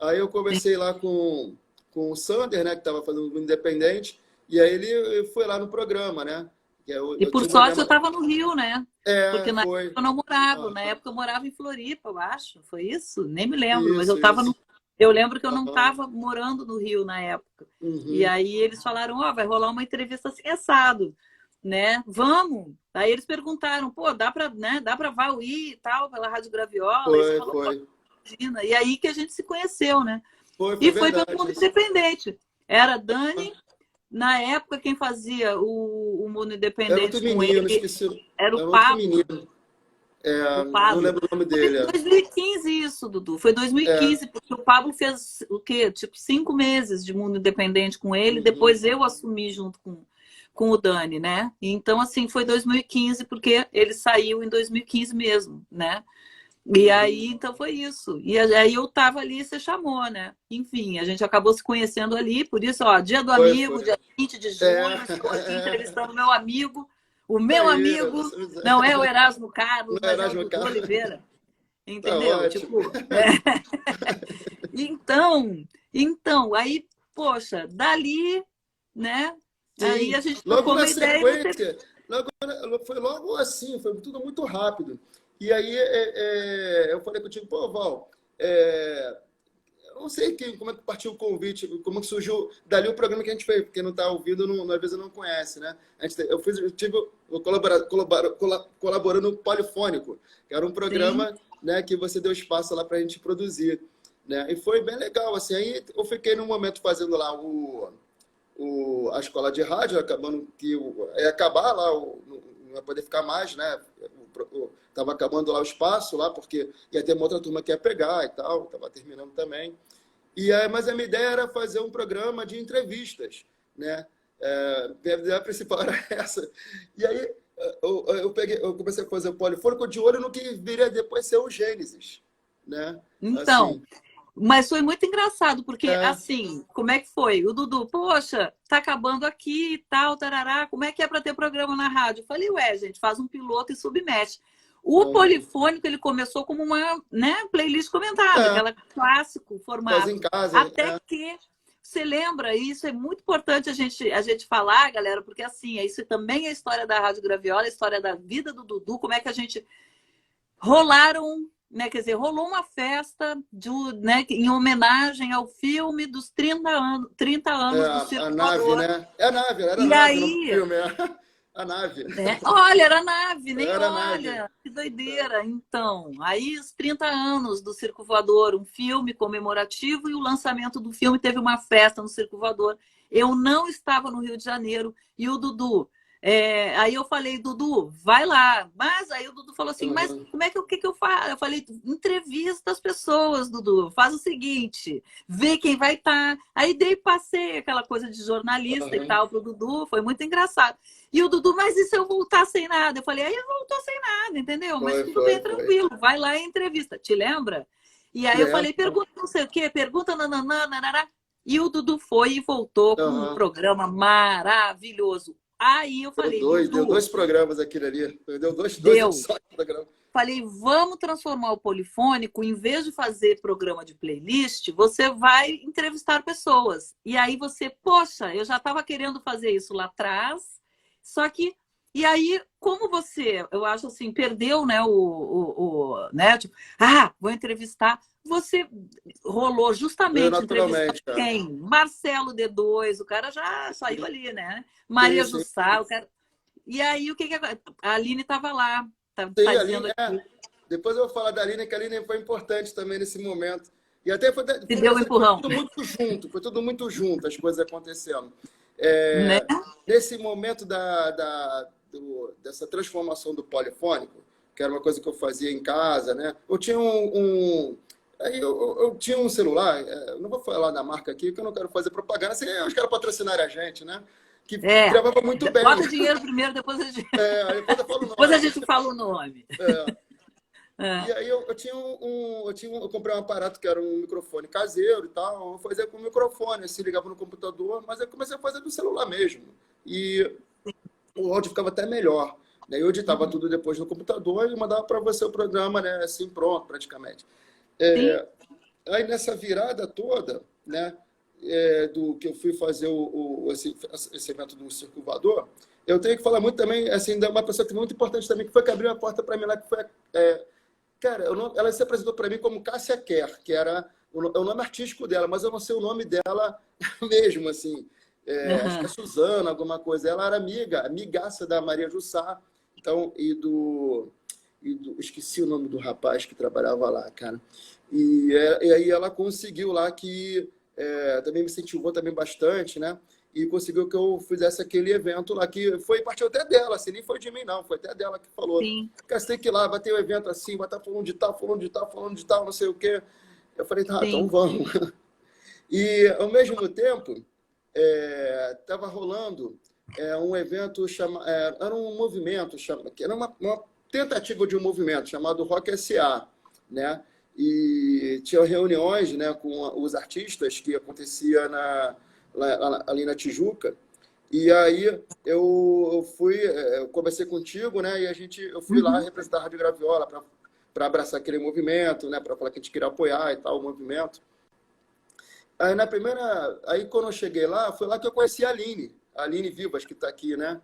Aí eu conversei lá com o Sander, né, que estava fazendo o Mundo Independente, e aí ele foi lá no programa, né? E por sorte eu estava no Rio, né? Porque na foi. época eu não morava. Na época eu morava em Floripa, eu acho. Foi isso? Nem me lembro. Mas eu estava eu lembro que eu não estava morando no Rio na época. E aí eles falaram, vai rolar uma entrevista assim, assado, né? Vamos! Aí eles perguntaram, pô, dá para ir e tal, pela Rádio Graviola? Foi. Imagina. E aí que a gente se conheceu, né? Foi pelo Mundo Independente. Era Dani... Na época, quem fazia o Mundo Independente com ele era o Pablo. O Pablo. Não lembro o nome dele. Foi 2015 isso, Dudu. Foi 2015, porque o Pablo fez o quê? Tipo, 5 meses de Mundo Independente com ele. Depois eu assumi junto com o Dani, né? Então, assim, foi 2015, porque ele saiu em 2015 mesmo, né? E aí, então foi isso. E aí eu tava ali e você chamou, né? Enfim, a gente acabou se conhecendo ali, por isso, dia do amigo, dia 20 de junho, estou aqui entrevistando meu amigo, o meu amigo, não é o Erasmo Carlos, mas é o Dudu Oliveira. Entendeu? Tá tipo, Então, aí, poxa, dali, né? Sim. Aí a gente trocou uma ideia. Foi logo assim, foi tudo muito rápido. E aí eu falei contigo, pô, Val, eu não sei como é que partiu o convite, como que surgiu dali o programa que a gente fez, porque não está ouvindo, às vezes não conhece, né? Eu tive colaborando no Polifônico, que era um Sim. programa, né, que você deu espaço lá para a gente produzir, né? E foi bem legal, assim. Aí eu fiquei num momento fazendo lá a escola de rádio, acabando que ia acabar lá, não ia poder ficar mais, né? Estava acabando lá o espaço lá, porque ia ter uma outra turma que ia pegar e tal, estava terminando também. Mas a minha ideia era fazer um programa de entrevistas, né? Minha ideia principal era essa. E aí eu comecei a fazer o polifônico de olho no que viria depois ser o Gênesis, né? Então, Assim, mas foi muito engraçado, porque é, assim, como é que foi? O Dudu, poxa, tá acabando aqui e tal, tarará, como é que é para ter programa na rádio? Eu falei, ué, gente, faz um piloto e submete. O uhum. Polifônico, ele começou como uma, né, playlist comentada, É, aquela clássico fazer em formato. casa, Até que você lembra, e isso é muito importante a gente falar, galera, porque assim, isso também é a história da Rádio Graviola, a história da vida do Dudu, como é que a gente rolaram, né, quer dizer, rolou uma festa né, em homenagem ao filme dos 30 anos do a Circo nave, Voador. né? É a nave, era a E nave no aí, filme, a nave. né, olha, era nave, nem Era a nave. olha, que doideira. Então, aí os 30 anos do Circo Voador, um filme comemorativo, e o lançamento do filme teve uma festa no Circo Voador. Eu não estava no Rio de Janeiro, e o Dudu. Aí eu falei, Dudu, vai lá. Mas aí o Dudu falou assim, mas Uhum. como é que que eu faço? Eu falei, entrevista as pessoas, Dudu. Faz o seguinte, vê quem vai estar. Aí passei aquela coisa de jornalista e Uhum. tal pro Dudu, foi muito engraçado. E o Dudu, mas e se eu voltar sem nada? Eu falei, aí eu voltou sem nada, entendeu? Mas tudo bem, Foi. tranquilo, vai lá e entrevista, te lembra? E aí eu falei, Lembro. pergunta não sei o quê, pergunta nananã, nanará. E o Dudu foi e voltou com um Uhum. programa maravilhoso. Aí eu falei, Deu Dudu, dois programas aquele ali. Deu dois deu. episódios do programa. Falei, vamos transformar o polifônico, em vez de fazer programa de playlist, você vai entrevistar pessoas. E aí você, poxa, eu já estava querendo fazer isso lá atrás, só que. E aí, como você, eu acho assim, perdeu, né, né, tipo, vou entrevistar. Você rolou Veio justamente entrevistar naturalmente, cara. quem? Marcelo D2, o cara já saiu ali, né? Sim, Maria sim. Jussá, o cara. E aí, o que que a Aline estava lá, tá Sim, a dizendo Aline, aqui. depois eu vou falar da Aline, que a Aline foi importante também nesse momento. E até Te foi deu um engraçado que empurrão, foi tudo muito junto, as coisas acontecendo. né? Nesse momento dessa transformação do polifônico, que era uma coisa que eu fazia em casa, né? Eu tinha aí eu tinha um celular, não vou falar da marca aqui, que eu não quero fazer propaganda, assim, os caras patrocinarem a gente, né? Que É. gravava muito bem. Bota dinheiro primeiro, depois Depois eu falo o depois a nome. gente fala o nome. É. E aí eu comprei um aparato que era um microfone caseiro e tal, eu fazia com o microfone, assim, ligava no computador, mas eu comecei a fazer do celular mesmo. E o áudio ficava até melhor. Daí eu editava Uhum. tudo depois no computador e mandava para você o programa, né, assim, pronto, praticamente. Sim, Aí nessa virada toda, né, do que eu fui fazer esse evento do Circo Voador, eu tenho que falar muito também, assim, de uma pessoa que foi muito importante também, que foi que abriu a porta para mim lá, que foi cara, ela se apresentou para mim como Cássia Kerr, que era o nome artístico dela, mas eu não sei o nome dela mesmo, assim. Acho que é uhum. Suzana, alguma coisa. Ela era amigaça da Maria Jussá, então, esqueci o nome do rapaz que trabalhava lá, cara. E aí ela conseguiu lá que também me incentivou também bastante, né? E conseguiu que eu fizesse aquele evento lá, que partiu até dela, assim, nem foi de mim, não, foi até dela que falou. Sim, Cara, você tem que ir lá, vai ter um evento assim, vai estar falando de tal, falando de tal, falando de tal, não sei o quê. Eu falei, tá, então sim. vamos. E, ao mesmo tempo, estava rolando um evento, era um movimento, que era uma tentativa de um movimento chamado Rock SA, né? E tinha reuniões, né, com os artistas que acontecia ali na Tijuca. E aí eu conversei contigo, né? E eu fui lá Uhum. representar a Rádio Graviola para abraçar aquele movimento, né? Para falar que a gente queria apoiar e tal o movimento. Aí quando eu cheguei lá, foi lá que eu conheci a Aline Vivas, que está aqui, né?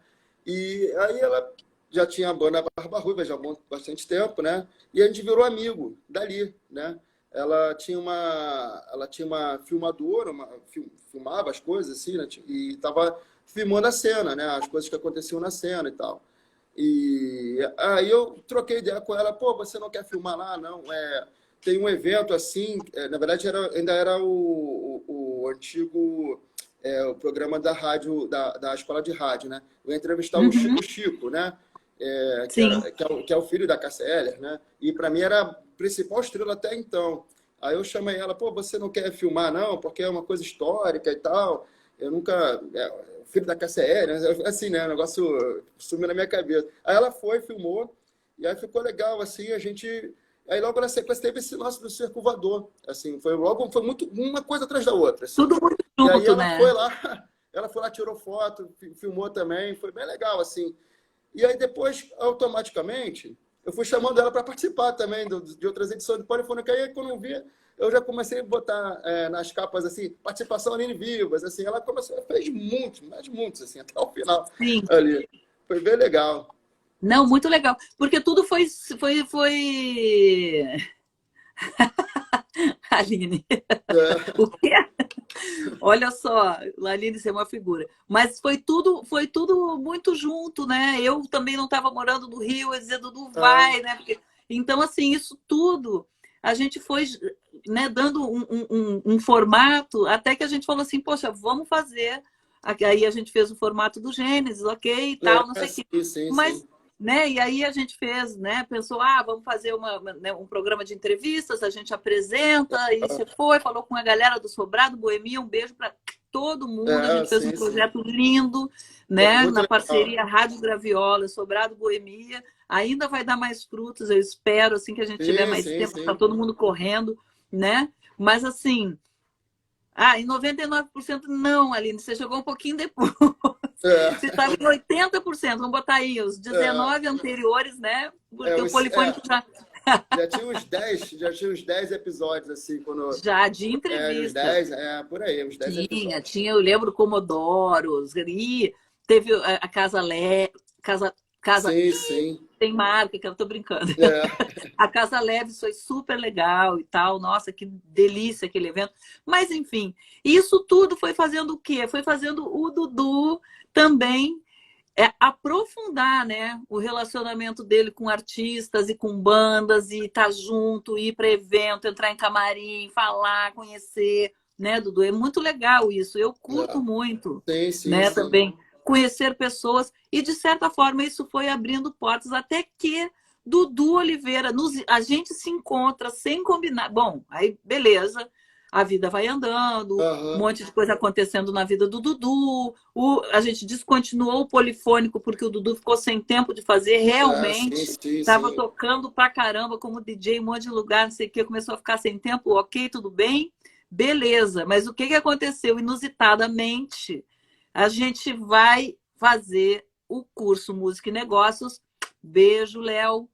E aí ela já tinha a banda Barba Ruiva já há bastante tempo, né? E a gente virou amigo dali, né? Ela tinha uma filmadora, filmava as coisas assim, né? E estava filmando a cena, né? As coisas que aconteciam na cena e tal. E aí eu troquei ideia com ela, pô, você não quer filmar lá? Não, tem um evento assim, na verdade ainda era o antigo o programa da rádio, da escola de rádio, né? Eu ia entrevistar o Uhum. Chico Chico, né? Sim. Que é o filho da Cássia Eller, né? E para mim era a principal estrela até então. Aí eu chamei ela, pô, você não quer filmar não? Porque é uma coisa histórica e tal. Eu nunca... o filho da Cássia Eller, né? Assim, né? O negócio sumiu na minha cabeça. Aí ela foi, filmou, e aí ficou legal, assim, a gente... Aí logo na sequência teve esse lance do circo voador, assim, foi muito uma coisa atrás da outra, assim. Tudo muito E aí junto, ela foi né? lá, ela foi lá, tirou foto, filmou também, foi bem legal, assim. E aí depois, automaticamente, eu fui chamando ela para participar também de outras edições do Polifônica. Aí quando eu vi, eu já comecei a botar nas capas assim, participação Aline Vivas, assim, ela começou, fez muitos, mais muitos, assim, até o final Sim. ali. Foi bem legal. Não, muito legal. Porque tudo foi... Aline, É, o quê? Olha só, Aline, você é uma figura. Mas foi tudo muito junto, né? Eu também não estava morando no Rio, eu dizia, Dudu, é, vai, né? Então, assim, isso tudo, a gente foi, né, dando um formato, até que a gente falou assim, poxa, vamos fazer. Aí a gente fez o formato do Gênesis, ok, e tal, não sei o quê. sim, sim, Mas sim. né? E aí a gente fez, né? Pensou, vamos fazer né, um programa de entrevistas, a gente apresenta, e você foi, falou com a galera do Sobrado Boemia, um beijo para todo mundo. A gente fez um Sim, sim. projeto lindo, Foi né? muito Na legal. parceria Rádio Graviola, Sobrado Boemia. Ainda vai dar mais frutos, eu espero, assim que a gente tiver Sim, mais sim, tempo, tá sim. todo mundo correndo, né? Mas assim, em 99% não, Aline, você chegou um pouquinho depois. Você É, estava em 80%, vamos botar aí os é, 19 anteriores, né? é, Porque o Polifônico já tinha uns 10 episódios, assim, quando... já de Uns entrevistas 10 por aí, uns 10 episódios. tinha, eu lembro Comodoros, e teve a Casa, Sim, sim. tem marca, que eu tô brincando. É, A Casa Leves foi super legal e tal, nossa, que delícia aquele evento. Mas, enfim, isso tudo foi fazendo o quê? Foi fazendo o Dudu também aprofundar, né, o relacionamento dele com artistas e com bandas e estar junto, ir para evento, entrar em camarim, falar, conhecer, né, Dudu? É muito legal isso. Eu curto muito, sim, sim, né, sim. também conhecer pessoas e de certa forma isso foi abrindo portas até que Dudu Oliveira, a gente se encontra sem combinar. Bom, aí beleza, a vida vai andando, um Aham. monte de coisa acontecendo na vida do Dudu. A gente descontinuou o polifônico porque o Dudu ficou sem tempo de fazer Sim, realmente. sim, Estava sim. tocando pra caramba como DJ, um monte de lugar, não sei o que, começou a ficar sem tempo, ok, tudo bem, beleza. Mas o que, que aconteceu? Inusitadamente, a gente vai fazer o curso Música e Negócios. Beijo, Léo.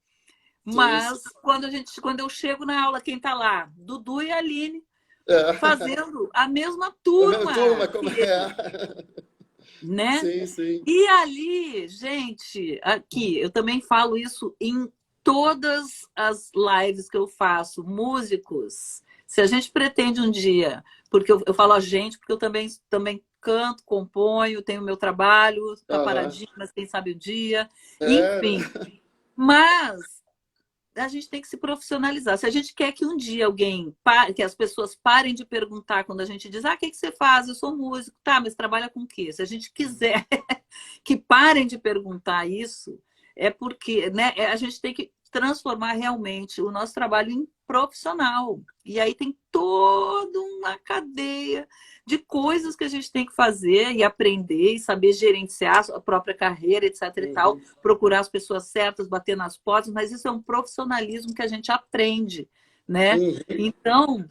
Sim, sim. Mas quando eu chego na aula, quem está lá? Dudu e Aline É. fazendo a mesma A mesma turma, turma, como é? né? Sim, sim. E ali, gente, aqui, eu também falo isso em todas as lives que eu faço, músicos. Se a gente pretende um dia, porque eu falo a gente, porque eu também canto, componho, tenho meu trabalho, tá Aham. paradinho, mas quem sabe o dia, É, né? enfim. Mas a gente tem que se profissionalizar. Se a gente quer que um dia que as pessoas parem de perguntar quando a gente diz, o que você faz? Eu sou músico. Tá, mas trabalha com o quê? Se a gente quiser que parem de perguntar isso, é porque, né, a gente tem que transformar realmente o nosso trabalho em profissional. E aí tem toda uma cadeia de coisas que a gente tem que fazer e aprender e saber gerenciar a própria carreira, etc e tal, Uhum. procurar as pessoas certas, bater nas portas, mas isso é um profissionalismo que a gente aprende, né? Uhum. Então,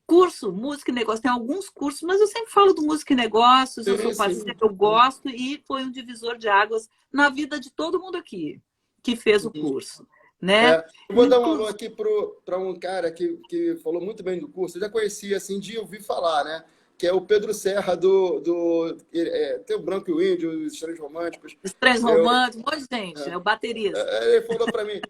curso, música e negócio, tem alguns cursos, mas eu sempre falo do música e negócios, eu sou Sim, parceira, sim. eu gosto, e foi um divisor de águas na vida de todo mundo aqui que fez o curso, né? Eu vou dar um alô Inclusive, aqui para um cara que falou muito bem do curso. Eu já conhecia, assim, de ouvir falar, né? que é o Pedro Serra tem o Branco e o Índio, os Estranhos Românticos. Estranhos Românticos, um monte de gente, é o baterista. Ele falou para mim,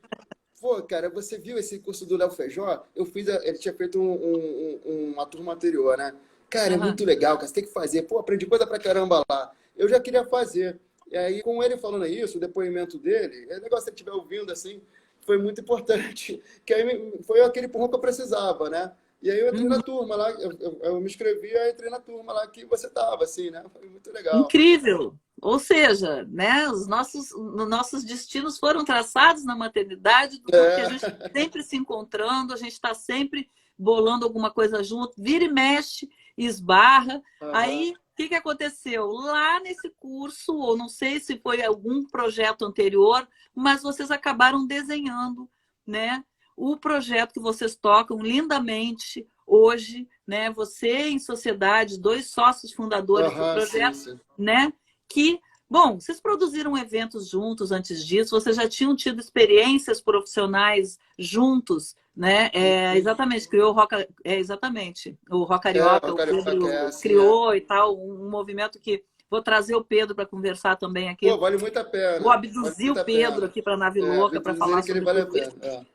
pô, cara, você viu esse curso do Léo Feijó? Ele tinha feito uma turma anterior, né? Cara, é muito legal, cara, você tem que fazer. Pô, aprendi coisa pra caramba lá. Eu já queria fazer. E aí, com ele falando isso, o depoimento dele, é negócio que você estiver ouvindo, assim, foi muito importante. Que aí foi aquele empurrão que eu precisava, né? E aí eu entrei na turma lá, eu me inscrevi, aí entrei na turma lá que você tava, assim, né? Foi muito legal. Incrível! Ou seja, né, os nossos destinos foram traçados na maternidade, porque a gente está sempre se encontrando, a gente está sempre bolando alguma coisa junto, vira e mexe, esbarra. Aí, o que aconteceu? Lá nesse curso, ou não sei se foi algum projeto anterior, mas vocês acabaram desenhando, né, o projeto que vocês tocam lindamente hoje, né? Você em sociedade, 2 sócios fundadores do projeto, sim. né? Que, bom, vocês produziram eventos juntos antes disso, vocês já tinham tido experiências profissionais juntos, né? Exatamente, criou o Rock, exatamente, o Rock Carioca, o Pedro criou e tal, um movimento que vou trazer o Pedro para conversar também aqui. Pô, vale muito a pena. Vou abduzir o Pedro aqui para Nave Louca para falar sobre vale a pena.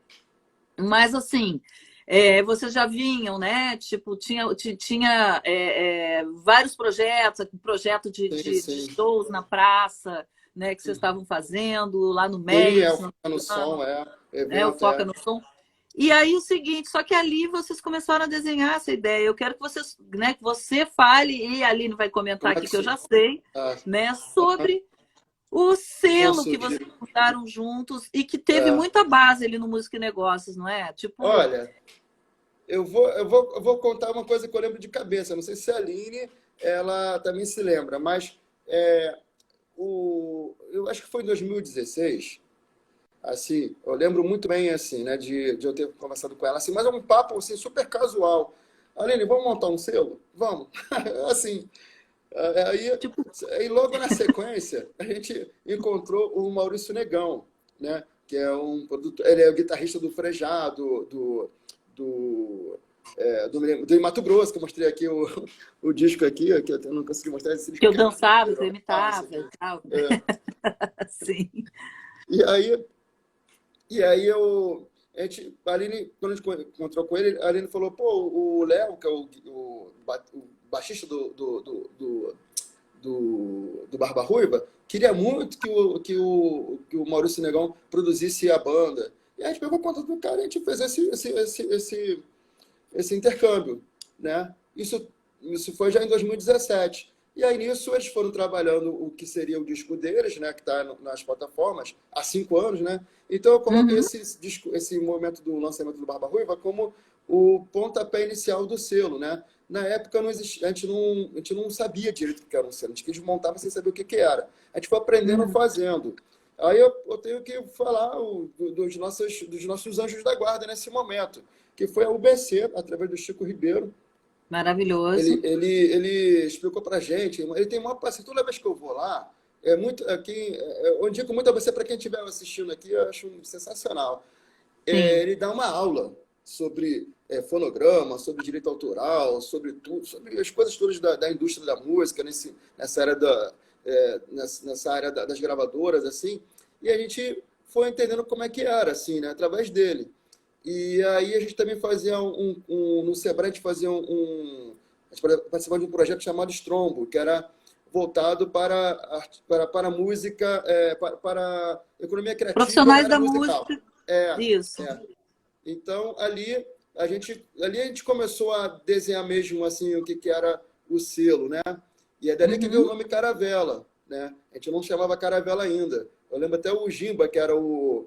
Mas assim, vocês já vinham, né? Tipo, tinha vários projetos, projeto de shows na praça, né? Que vocês estavam fazendo lá no MEI. O Foca no Som, o Foca no Som. E aí o seguinte, só que ali vocês começaram a desenhar essa ideia. Eu quero que vocês, né, que você fale, e a Aline vai comentar aqui, que eu já sei, né, sobre o selo que vocês montaram juntos e que teve muita base ali no Música e Negócios, não é? Tipo... Olha, eu vou contar uma coisa que eu lembro de cabeça. Não sei se a Aline, ela também se lembra, mas eu acho que foi em 2016, assim, eu lembro muito bem, assim, né, de eu ter conversado com ela, assim, mas é um papo, assim, super casual. Aline, vamos montar um selo? Vamos. Assim... Aí logo na sequência, a gente encontrou o Maurício Negão, né? Que é um produtor, ele é o guitarrista do Frejá, do Mato Grosso, que eu mostrei aqui o disco aqui, que eu não consegui mostrar. Que eu dançava, que eu imitava e tal. Sim. E aí a Aline, quando a gente encontrou com ele, a Aline falou, pô, o Léo, que é o baixista do Barba Ruiva, queria muito que o Maurício Negão produzisse a banda. E a gente pegou conta do cara e a gente fez esse intercâmbio, né? Isso foi já em 2017. E aí, nisso, eles foram trabalhando o que seria o disco deles, né? Que está nas plataformas há 5 anos, né? Então, eu coloquei esse momento do lançamento do Barba Ruiva como o pontapé inicial do selo, né? Na época, a gente não sabia direito o que era um selo. A gente quis montar sem saber o que era. A gente foi aprendendo fazendo. Aí eu tenho que falar dos nossos anjos da guarda nesse momento, que foi a UBC, através do Chico Ribeiro. Maravilhoso. Ele explicou pra gente. Ele tem uma paciência. Toda vez que eu vou lá, eu indico muito a você, para quem estiver assistindo aqui, eu acho sensacional. Ele dá uma aula sobre fonograma, sobre direito autoral, sobre tudo, sobre as coisas todas da indústria da música, nessa área das gravadoras, assim. E a gente foi entendendo como é que era, assim, né, através dele. E aí a gente também fazia no Sebrae, a gente fazia a gente participava de um projeto chamado Strombo, que era voltado para a música, para a economia criativa. Profissionais da música. Isso. Então, ali a gente começou a desenhar mesmo assim, o que era o selo, né? E é dali que veio o nome Caravela, né? A gente não chamava Caravela ainda. Eu lembro até o Jimba, que era o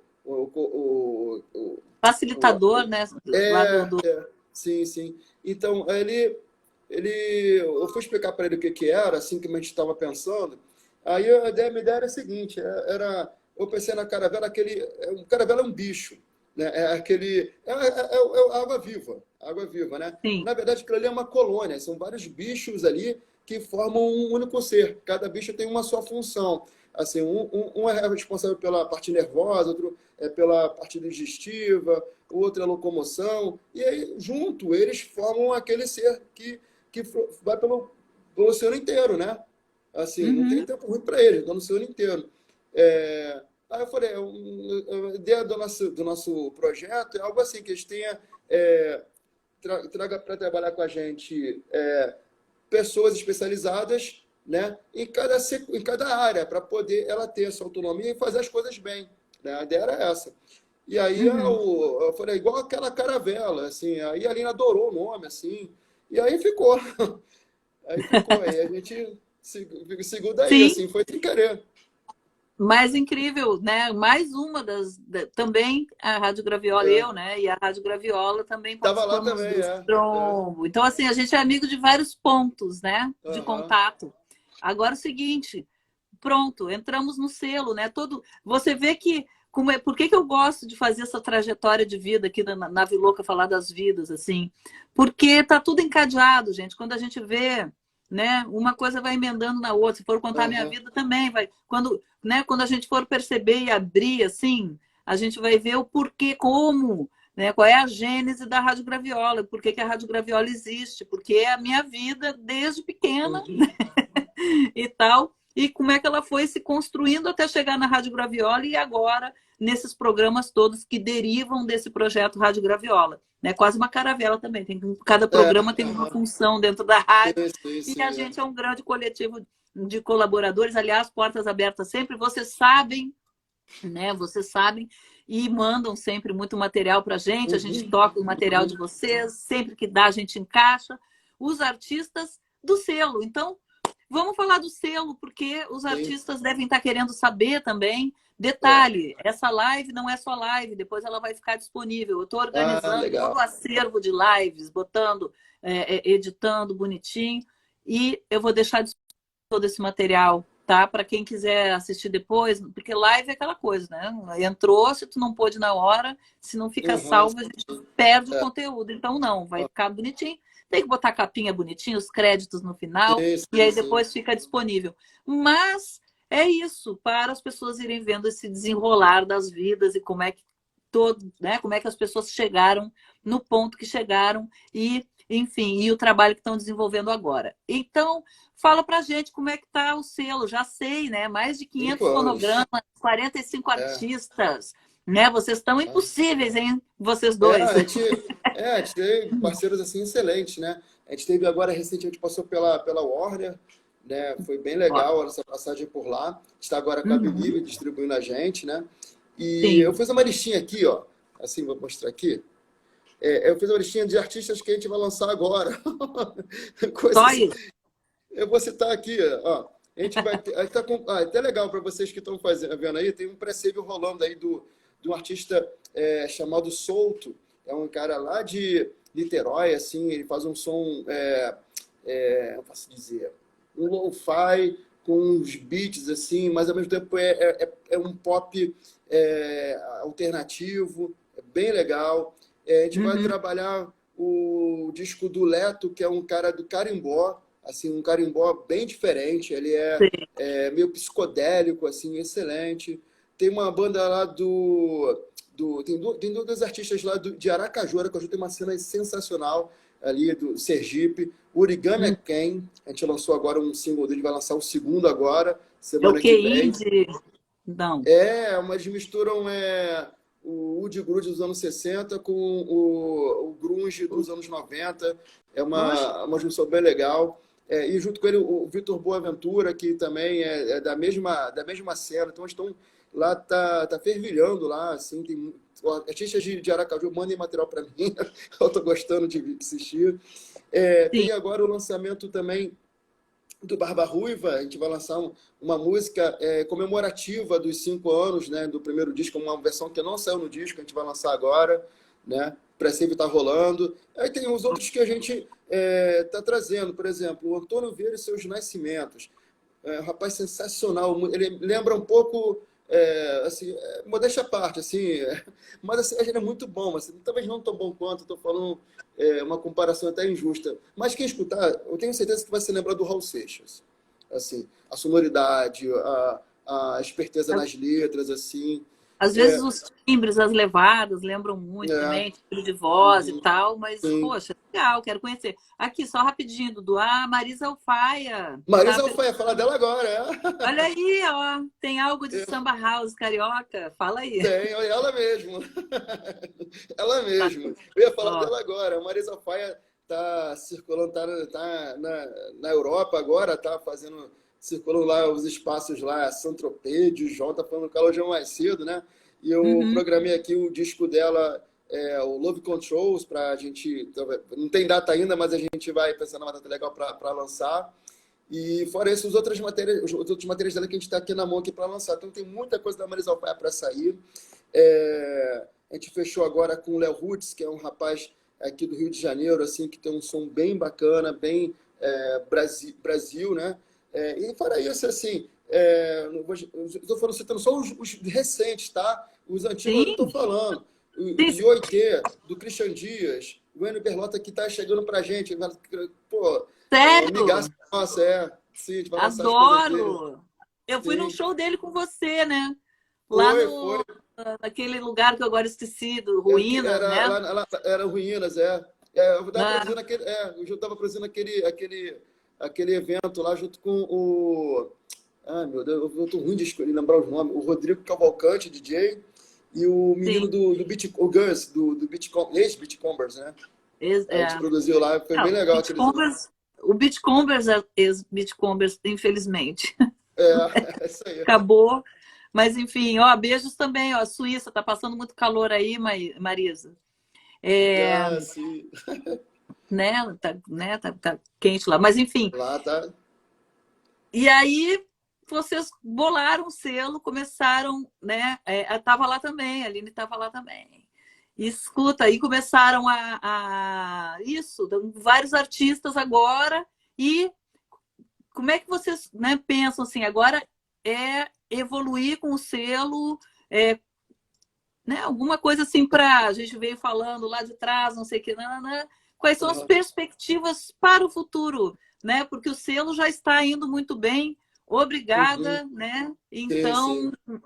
facilitador, né? Sim, sim. Então, eu fui explicar para ele o que era, assim que a gente estava pensando. Aí a minha ideia era a seguinte, eu pensei na caravela, caravela é um bicho, né? Água viva, né? Sim. Na verdade, aquilo ali é uma colônia, são vários bichos ali que formam um único ser. Cada bicho tem uma sua função. Assim, um é responsável pela parte nervosa, outro é pela parte digestiva, o outro é a locomoção, e aí, junto, eles formam aquele ser que que vai pelo oceano inteiro, né? Assim, não tem Uhum. tempo ruim para ele, está no oceano inteiro. Aí eu falei, a ideia do nosso projeto é algo assim, que a gente tenha, traga para trabalhar com a gente pessoas especializadas, né, em cada área, para poder ela ter essa autonomia e fazer as coisas bem. Né? A ideia era essa. E aí Uhum. eu falei, igual aquela caravela, assim, aí a Aline adorou o nome, assim, e aí ficou. Aí ficou, aí a gente seguiu daí, Sim, assim, foi sem querer. mais incrível, né? Mais uma também a Rádio Graviola, É, eu, né? E a Rádio Graviola também tava lá participamos também, do é. Strombo. Então, assim, a gente é amigo de vários pontos, né? De Aham. contato. Agora é o seguinte, pronto, entramos no selo, né? Você vê que por que eu gosto de fazer essa trajetória de vida aqui na Viloca, falar das vidas, assim? Porque tá tudo encadeado, gente. Quando a gente vê, né? Uma coisa vai emendando na outra. Se for contar a minha Aham. vida também, vai. Quando a gente for perceber e abrir, assim, a gente vai ver o porquê, como, né? Qual é a gênese da Rádio Graviola, por que a Rádio Graviola existe, porque é a minha vida desde pequena Uhum. e tal, e como é que ela foi se construindo até chegar na Rádio Graviola e agora nesses programas todos que derivam desse projeto Rádio Graviola. É quase uma caravela também, cada programa tem uma Aham. função dentro da rádio Sim, sim, e a sim. gente é um grande coletivo de colaboradores, aliás, portas abertas sempre, vocês sabem, né? Vocês sabem e mandam sempre muito material para a gente Uhum. toca o material de vocês, sempre que dá a gente encaixa. Os artistas do selo, então vamos falar do selo, porque os Sim. artistas devem estar querendo saber também. É. Detalhe, essa live não é só live, depois ela vai ficar disponível. Eu estou Ah, organizando todo legal. o acervo de lives, botando, editando bonitinho, e eu vou deixar todo esse material, tá? Para quem quiser assistir depois, porque live é aquela coisa, né? Entrou, se tu não pôde na hora, se não fica Uhum. salvo, a gente perde o É. conteúdo. Então, não, vai ficar bonitinho. Tem que botar a capinha bonitinha, os créditos no final, Sim, e sim, aí sim. depois fica disponível. Mas é isso, para as pessoas irem vendo esse desenrolar das vidas e como é que né, como é que as pessoas chegaram no ponto que chegaram e, enfim, e o trabalho que estão desenvolvendo agora. Então, fala pra gente como é que tá o selo. Já sei, né? Mais de 5 500 anos. fonogramas, 45 É. artistas, né? Vocês estão impossíveis, hein? Vocês dois. A gente tem parceiros assim excelentes, né? A gente teve agora recentemente passou pela Warner, né? Foi bem Ó, legal essa passagem por lá. Está agora com a uhum, Believe distribuindo a gente, né? E eu sim. fiz uma listinha aqui, ó. Assim, vou mostrar aqui. Eu fiz uma listinha de artistas que a gente vai lançar agora. Só Coisas. isso. Eu vou citar aqui, ó. A gente vai ter. É até legal para vocês que estão vendo aí, tem um pré-save rolando aí de um artista chamado Souto. É um cara lá de Niterói, assim, ele faz um som, eu posso dizer, um lo-fi com uns beats, assim, mas ao mesmo tempo é um pop alternativo, é bem legal. A gente vai Uhum, trabalhar o disco do Leto, que é um cara do carimbó, assim, um carimbó bem diferente. Ele sim. meio psicodélico, assim, excelente. Tem uma banda lá tem dois artistas lá de Aracaju. Aracaju tem uma cena sensacional ali do Sergipe. O Origami é Uhum. quem? A gente lançou agora um single dele, vai lançar o segundo agora, É o semana que que vem. indie? Não. Mas misturam o Woody Grunge dos anos 60 com o Grunge dos anos 90. É Oxe, uma junção bem legal. E junto com ele o Vitor Boaventura, que também é da mesma cena. Então, eles estão lá, tá fervilhando lá, assim, tem artistas de Aracaju, mandem material para mim, eu estou gostando de assistir. sim. Tem agora o lançamento também do Barba Ruiva. A gente vai lançar uma música comemorativa dos 5 anos, né, do primeiro disco, uma versão que não saiu no disco, a gente vai lançar agora, né? O pré-save está rolando. Aí tem os outros que a gente está trazendo, por exemplo, o Antônio Vieira e seus Nascimentos. Um rapaz sensacional, ele lembra um pouco, assim, modéstia à parte, assim, mas assim, ele é muito bom, mas talvez não tão bom quanto, estou falando uma comparação até injusta. Mas quem escutar, eu tenho certeza que vai se lembrar do Raul Seixas. Assim, a sonoridade, a esperteza nas letras, assim. Às vezes os timbres, as levadas lembram muito É, também, timbre de voz e uhum, tal, mas, sim. poxa, legal, quero conhecer. Aqui, só rapidinho, Dudu, a Marisa Alfaia tá Marisa Alfaia, falar perguntando. dela agora, é? Olha aí, ó, tem algo de samba house carioca? Fala aí. Tem, olha, ela mesmo. Ela Tá, mesmo. Eu ia falar ó, dela agora. A Marisa Faia tá circulando, tá na Europa agora, tá fazendo, circulando lá os espaços lá, Saint-Tropez, Dijon, tá falando com ela hoje mais cedo, né? E eu uhum, programei aqui o disco dela, o Love Controls, pra gente, não tem data ainda, mas a gente vai pensando numa data legal para lançar. E fora isso, os outros materiais dela que a gente está aqui na mão aqui para lançar. Então tem muita coisa da Marisa Alfaia para sair. A gente fechou agora com o Léo Roots, que é um rapaz aqui do Rio de Janeiro, assim, que tem um som bem bacana, bem Brasil, né? E fora isso, assim, estou falando, citando só os recentes, tá? Os antigos eu não estou sim, falando. O sim, sim. Ioitê, do Christian Dias, o Enio Berlota que está chegando para a gente. Pô, amigaço Sério? nossa, sim, a gente vai lançar as coisas dele. Adoro! Eu fui num Sim, show dele com você, né? Lá foi. no, naquele lugar que eu agora esqueci, do Que Ruínas, era, né? era Ruínas, eu estava Ah, produzindo eu estava produzindo aquele evento lá junto com o. Ai, meu Deus, eu tô ruim de escolher, lembrar os nomes. O Rodrigo Cavalcante, DJ, e o menino sim. do Beat, o Gus, do ex-Beatcombers, né? A gente É. produziu lá, foi bem Não, legal aqueles eventos. O Beachcombers é ex-Beachcombers, infelizmente. É, isso aí. Acabou. Mas, enfim, ó, beijos também, ó. A Suíça, tá passando muito calor aí, Marisa. É, Ah, sim. tá quente lá. Mas, enfim, Lá tá. e aí vocês bolaram o selo, começaram, né? Eu tava lá também, a Aline estava lá também. E escuta, aí começaram isso, vários artistas agora. E como é que vocês, né, pensam assim, agora é evoluir com o selo, é, né, alguma coisa assim para a gente veio falando lá de trás, não sei o que, não. Quais são as Uhum. perspectivas para o futuro, né? Porque o selo já está indo muito bem, Uhum. obrigada, né? Sim, Então, sim.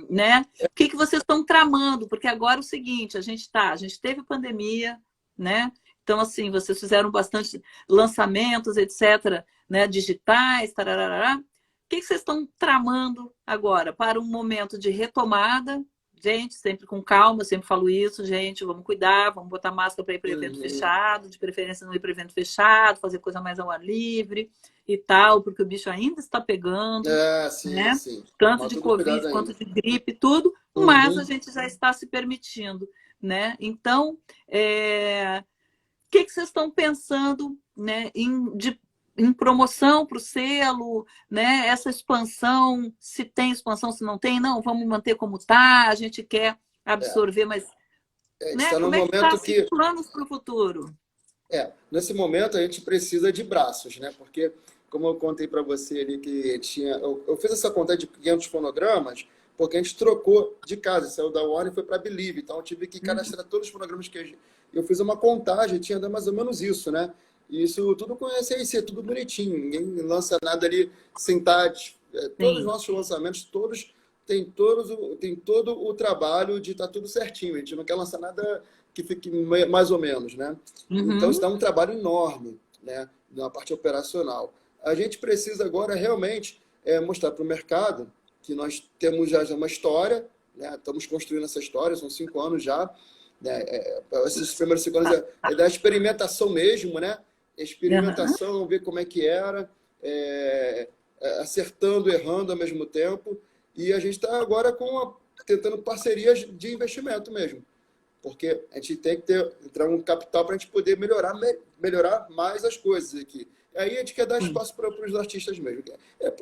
né? O que que vocês estão tramando? Porque agora é o seguinte, a gente teve pandemia, né? Então, assim, vocês fizeram bastante lançamentos, etc., né? Digitais, tarará. O que que vocês estão tramando agora para um momento de retomada? Gente, sempre com calma, eu sempre falo isso, gente, vamos cuidar, vamos botar máscara para ir para evento Uhum. fechado, de preferência não ir para evento fechado, fazer coisa mais ao ar livre e tal, porque o bicho ainda está pegando, Sim, né? sim. Tanto Tomar de todo cuidado Covid ainda. quanto de gripe, tudo, mas a Uhum. gente já está se permitindo, né? Então, o que que vocês estão pensando, né, em promoção para o selo, né? Essa expansão, se tem expansão, se não tem, não, vamos manter como está, a gente quer É, absorver, mas, a gente né? está num Como é que está momento assim, que, planos para o futuro? nesse momento a gente precisa de braços, né? Porque, como eu contei para você ali que eu fiz essa conta de 500 fonogramas, porque a gente trocou de casa, saiu da Warner e foi para Believe, então eu tive que Uhum, cadastrar todos os fonogramas eu fiz uma contagem, tinha dado mais ou menos isso, né? E isso tudo com SAIC, tudo bonitinho, ninguém lança nada ali sem estar. Todos os sim. nossos lançamentos, tem todo o trabalho de estar tudo certinho, a gente não quer lançar nada que fique mais ou menos, né? Então, isso Uhum, dá um trabalho enorme, né, na parte operacional. A gente precisa agora realmente mostrar para o mercado que nós temos já uma história, né, estamos construindo essa história, são 5 anos já. Né, esses primeiros 5 anos tá. é da experimentação mesmo, né? Uhum, Experimentação, ver como é que era, acertando, errando ao mesmo tempo. E a gente está agora tentando parcerias de investimento mesmo, porque a gente tem que entrar um capital para a gente poder melhorar mais as coisas aqui. Aí a gente quer dar sim. espaço para os artistas mesmo.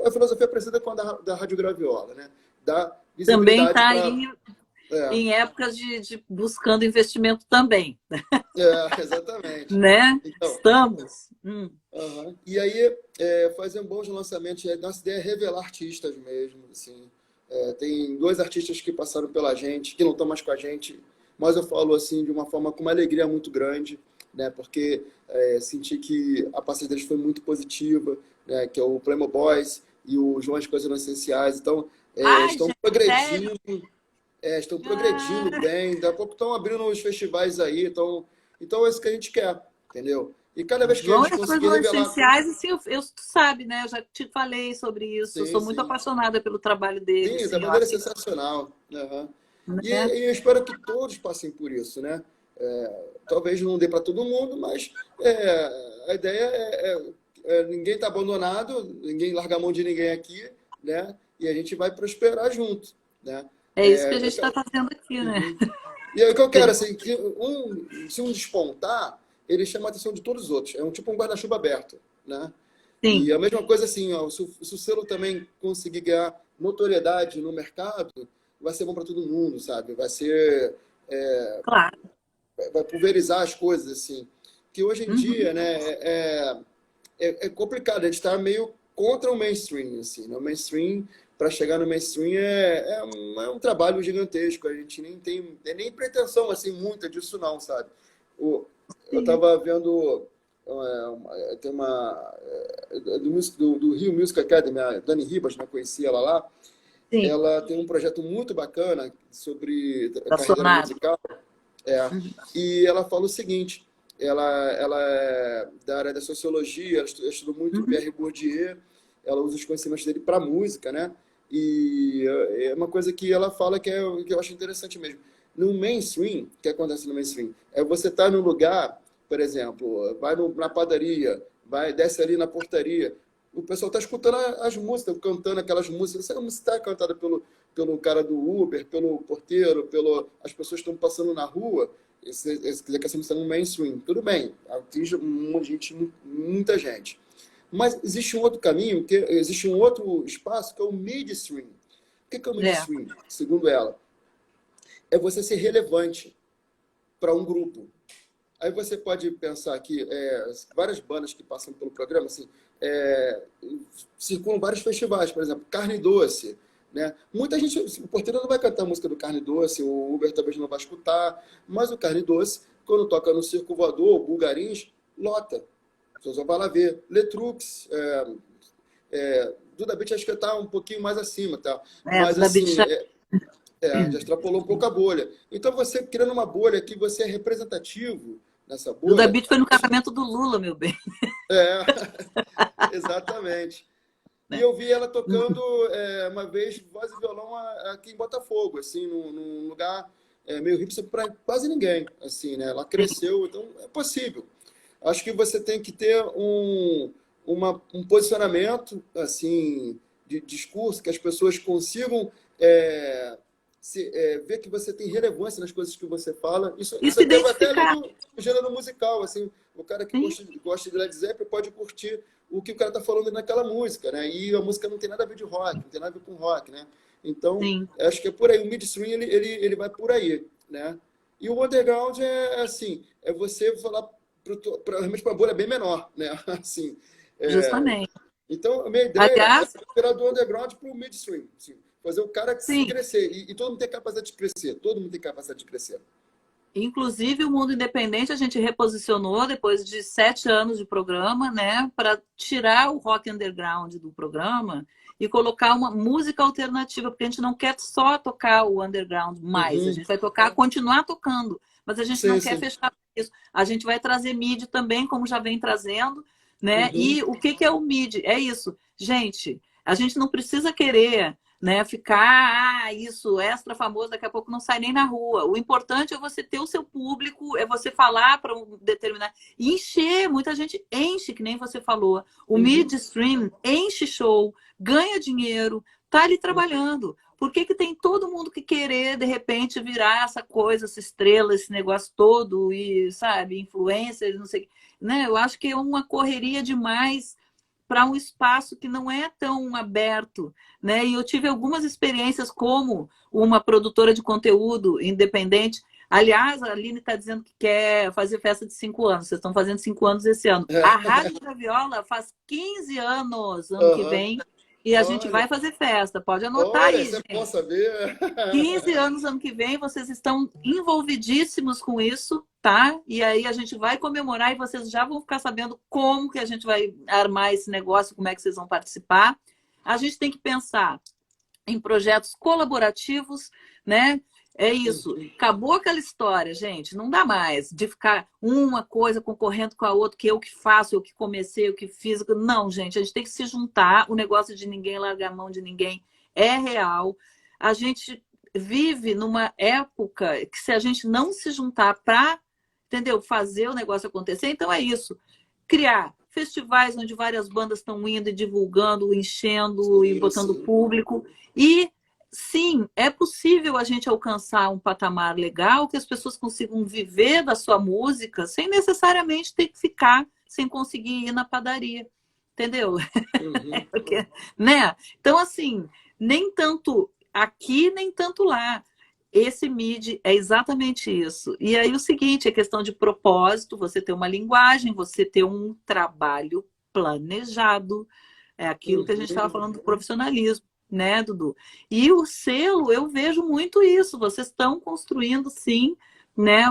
A filosofia parecida com a da Rádio Graviola, né? Dar Também visibilidade está para. aí É, em épocas de buscando investimento também, exatamente. né? Então, Estamos. aham. E aí, fazer bons lançamentos. Nossa ideia é revelar artistas mesmo. Assim. Tem dois artistas que passaram pela gente, que não estão mais com a gente, mas eu falo assim de uma forma com uma alegria muito grande, né? Porque senti que a parceria deles foi muito positiva, né? Que é o Playmo Boys e o João As Coisas Não Essenciais. Então, Ai, estão gente, sério? progredindo. estão progredindo Ah, bem, daqui a pouco estão abrindo os festivais aí, então é isso que a gente quer, entendeu? E cada vez que a João, gente as coisas conseguir são revelar. essenciais, assim, tu sabe, né? Eu já te falei sobre isso. Eu Sim, sou muito sim. apaixonada pelo trabalho dele, Sim, da sim, eu maneira acho, sensacional. Aham. né? E eu espero que todos passem por isso, né? Talvez não dê para todo mundo, mas a ideia ninguém está abandonado, ninguém larga a mão de ninguém aqui, né? E a gente vai prosperar junto, né? É isso que a gente está fazendo aqui, né? Uhum. E aí o que eu quero, assim, que se um despontar, ele chama a atenção de todos os outros. É um tipo um guarda-chuva aberto, né? E Sim, a mesma coisa assim, ó, se o selo também conseguir ganhar notoriedade no mercado, vai ser bom para todo mundo, sabe? claro. Vai pulverizar as coisas, assim. Que hoje em Uhum. dia, né, é complicado, a gente está meio contra o mainstream, assim, né? O mainstream, para chegar no mainstream, é um trabalho gigantesco, a gente nem tem nem pretensão, assim, muita disso não, sabe? Eu Sim, estava vendo, tem do Rio Music Academy, a Dani Ribas, né, conheci ela lá, sim. ela tem um projeto muito bacana sobre carreira Apaixonado. musical, é, Uhum. e ela fala o seguinte, ela é da área da sociologia, ela estudou muito Uhum. Pierre Bourdieu, ela usa os conhecimentos dele para música, né? E é uma coisa que ela fala que eu acho interessante mesmo. No mainstream, o que acontece no mainstream? É você estar num lugar, por exemplo, vai na padaria, desce ali na portaria, o pessoal está escutando as músicas, cantando aquelas músicas. Essa música está cantada pelo cara do Uber, pelo porteiro, as pessoas que estão passando na rua. Se quiser que essa música no mainstream, tudo bem, atinge muita gente. Mas existe um outro caminho, existe um outro espaço que é o midstream. O que é o É, midstream? Segundo ela, é você ser relevante para um grupo. Aí você pode pensar que várias bandas que passam pelo programa, assim, circulam vários festivais, por exemplo, Carne Doce, né? Muita gente, o porteiro não vai cantar a música do Carne Doce, o Uber talvez não vai escutar, mas o Carne Doce, quando toca no Circo Voador, o Bulgarins, lota. Você só vai lá ver. Letrux, Duda Beat acho que está um pouquinho mais acima, tá? Mas Duda Beat assim, já... já extrapolou um pouco a bolha. Então você criando uma bolha que você é representativo nessa Duda bolha, Beat foi no casamento do Lula, meu bem. é, exatamente. E Né? eu vi ela tocando uma vez voz e violão aqui em Botafogo, assim, num lugar meio hipster para quase ninguém, assim, né? Ela cresceu, então é possível. Acho que você tem que ter um posicionamento, assim, de discurso, que as pessoas consigam é, ver que você tem relevância nas coisas que você fala. E Isso se até ali identificar. no gênero musical, assim, o cara que Sim, gosta de Led Zeppelin pode curtir o que o cara está falando naquela música, né? E a música não tem nada a ver de rock, não tem nada a ver com rock, né? Então, sim. acho que é por aí. O midstream, ele vai por aí, né? E o underground assim, é você falar realmente para a bolha bem menor, né? Assim, é, Justamente. então, a minha ideia é Aliás, tirar do underground para o midstream, assim, fazer o cara sim. crescer. E todo mundo tem capacidade de crescer, todo mundo tem capacidade de crescer. Inclusive, o Mundo Independente a gente reposicionou depois de 7 anos de programa, né, para tirar o rock underground do programa e colocar uma música alternativa, porque a gente não quer só tocar o underground mais, a Uhum. gente vai tocar, continuar tocando, mas a gente não Sim, quer sim. fechar isso. A gente vai trazer MIDI também, como já vem trazendo, né? Uhum. E o que é o MIDI? É isso, gente. A gente não precisa querer, né, ficar isso extra famoso, daqui a pouco não sai nem na rua. O importante é você ter o seu público, é você falar para um determinado e encher, muita gente enche, que nem você falou. O Uhum. midstream enche show, ganha dinheiro, tá ali trabalhando. Por que que tem todo mundo que querer de repente virar essa coisa, essa estrela, esse negócio todo e, sabe, influencer, não sei, né? Eu acho que é uma correria demais para um espaço que não é tão aberto, né? E eu tive algumas experiências como uma produtora de conteúdo independente. Aliás, a Aline está dizendo que quer fazer festa de 5 anos. Vocês estão fazendo 5 anos esse ano. A Rádio Graviola faz 15 anos ano que Aham. vem e a gente Olha, vai fazer festa. Pode anotar olha, aí, isso é bom gente. saber. 15 anos ano que vem, vocês estão envolvidíssimos com isso, tá? E aí a gente vai comemorar e vocês já vão ficar sabendo como que a gente vai armar esse negócio, como é que vocês vão participar. A gente tem que pensar em projetos colaborativos, né? É isso. Acabou aquela história, gente. Não dá mais de ficar uma coisa concorrendo com a outra, que eu que faço, eu que comecei, eu que fiz. Não, gente, a gente tem que se juntar. O negócio de ninguém largar a mão de ninguém é real. A gente vive numa época que se a gente não se juntar para, entendeu, fazer o negócio acontecer, então é isso. Criar festivais onde várias bandas estão indo e divulgando, enchendo e Sim, botando sim. público. E sim, é possível a gente alcançar um patamar legal que as pessoas consigam viver da sua música sem necessariamente ter que ficar sem conseguir ir na padaria. Entendeu? Uhum. Porque, né? Então, assim, nem tanto aqui, nem tanto lá. Esse MIDI é exatamente isso. E aí o seguinte, é questão de propósito, você ter uma linguagem, você ter um trabalho planejado. É aquilo que a gente estava Uhum. falando do profissionalismo, né, Dudu? E o selo, eu vejo muito isso. Vocês estão construindo, sim, né,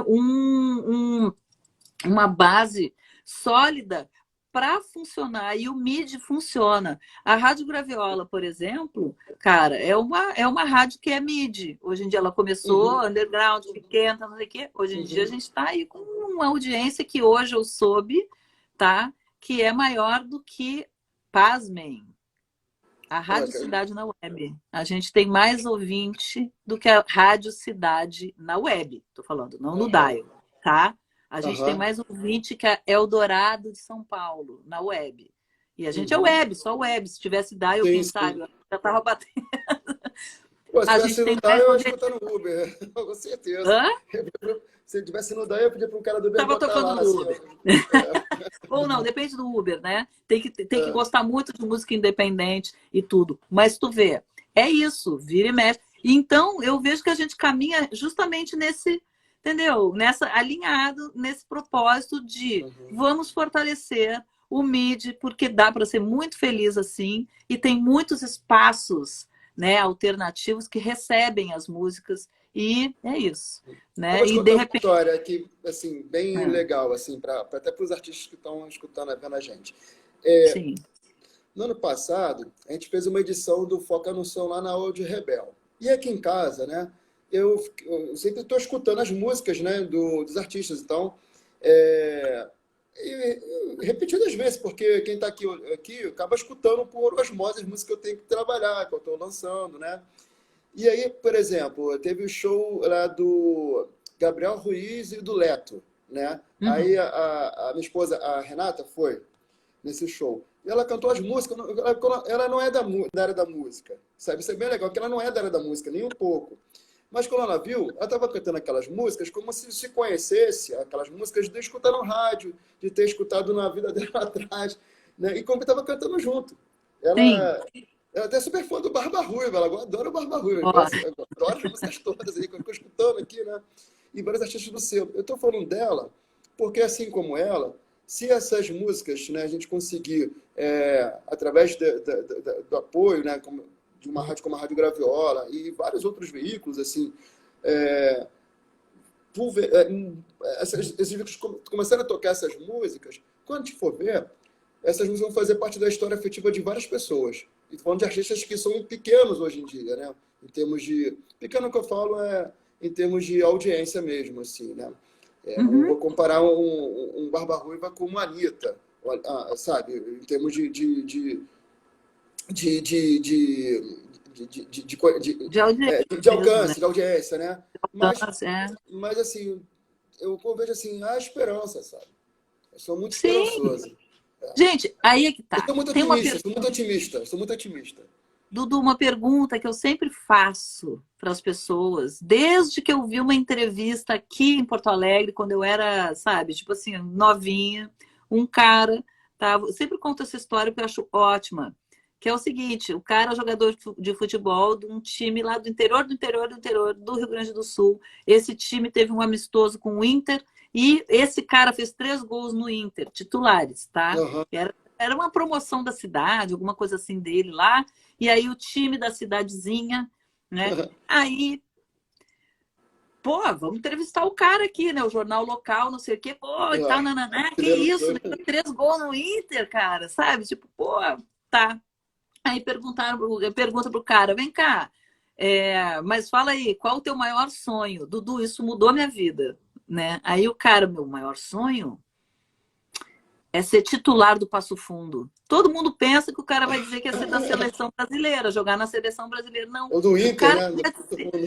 uma base sólida para funcionar. E o MIDI funciona. A Rádio Graviola, por exemplo, cara, é uma rádio que é MIDI. Hoje em dia ela começou Uhum. underground, pequena, não sei o quê. Hoje em dia a Uhum. gente está aí com uma audiência que hoje eu soube, tá? Que é maior do que, pasmem, a Ah, Rádio cara. Cidade na web. A gente tem mais ouvinte do que a Rádio Cidade na web. Estou falando, não no Aham. dial, tá? A gente tem Aham. mais ouvinte que a Eldorado de São Paulo, na web. E a gente é Uhum. web, só web. Se tivesse dial, Sim, quem sim. sabe, eu já estava batendo. Pô, se A tivesse gente no tem DAI, mais eu ia ouvinte. escutar no Uber, com certeza. Hã? Se tivesse no DAI, eu pedia para um cara do Uber Tava botar tocando lá, no assim, ó. Uber. É, Ou não, depende do Uber, né? Tem que é. gostar muito de música independente e tudo. Mas tu vê, é isso, vira e mexe. Então, eu vejo que a gente caminha justamente nesse, entendeu? Alinhado nesse propósito de Uhum. vamos fortalecer o MIDI, porque dá para ser muito feliz assim, e tem muitos espaços, né, alternativos que recebem as músicas, e é isso, Eu vou né? te E de contar uma repente. história aqui, assim, bem Ah, legal, assim, até para os artistas que estão escutando, vendo a gente. sim. No ano passado, a gente fez uma edição do Foca no Som lá na Audio Rebel. E aqui em casa, né, eu sempre estou escutando as músicas, né, dos artistas. Então, é, repetidas vezes, porque quem está aqui acaba escutando por osmose as músicas que eu tenho que trabalhar, que eu estou lançando, né? E aí, por exemplo, teve o show lá do Gabriel Ruiz e do Leto, né? Aí Uhum. a minha esposa, a Renata, foi nesse show. E ela cantou as músicas, ela não é da área da música, sabe? Isso é bem legal, porque ela não é da área da música, nem um pouco. Mas quando ela viu, ela estava cantando aquelas músicas como se conhecesse aquelas músicas de escutar no rádio, de ter escutado na vida dela atrás, né? E como estava cantando junto. Sim. Ela é até super fã do Barba Ruiva, ela adora o Barba Ruiva, Ó, adora as músicas todas aí, que eu fico escutando aqui, né? E vários artistas do selo. Eu estou falando dela porque, assim como ela, se essas músicas, né, a gente conseguir, através do apoio, né, de uma rádio como a Rádio Graviola e vários outros veículos, assim, é, esses veículos começarem a tocar essas músicas, quando a gente for ver, essas músicas vão fazer parte da história afetiva de várias pessoas. E falando de artistas que são pequenos hoje em dia, né? Em termos de... Pequeno que eu falo é em termos de audiência mesmo, assim, né? Não uhum. vou comparar um Barba Ruiva com uma Anitta, sabe? Em termos de, de, de, De audiência de mesmo, né? alcance, de audiência, né? Mas, Alcance, é. mas assim, eu vejo assim, há esperança, sabe? Eu sou muito Sim. esperançoso. Gente, aí é que Eu tá. sou muito Tem uma otimista, pergunta, sou muito otimista, sou muito otimista. Dudu, uma pergunta que eu sempre faço para as pessoas, desde que eu vi uma entrevista aqui em Porto Alegre, quando eu era, sabe, tipo assim, novinha, um cara, tá? Eu sempre conto essa história que eu acho ótima, que é o seguinte, o cara é jogador de futebol de um time lá do interior, do interior, do interior do Rio Grande do Sul. Esse time teve um amistoso com o Inter e esse cara fez 3 gols no Inter, titulares, tá? Aham. Era uma promoção da cidade, alguma coisa assim dele lá. E aí o time da cidadezinha, né? Aí, pô, vamos entrevistar o cara aqui, né? O jornal local, não sei o quê, pô, e tal, Ah, nananá, que primeiro isso, foi. meteu 3 gols no Inter, cara, sabe? Tipo, pô, tá. Aí pergunta pro cara, vem cá, Mas fala aí, qual o teu maior sonho? Dudu, isso mudou minha vida, né? Aí o cara, meu maior sonho é ser titular do Passo Fundo. Todo mundo pensa que o cara vai dizer que é ser da seleção brasileira, jogar na seleção brasileira. Não. Ou do O Inter, cara né?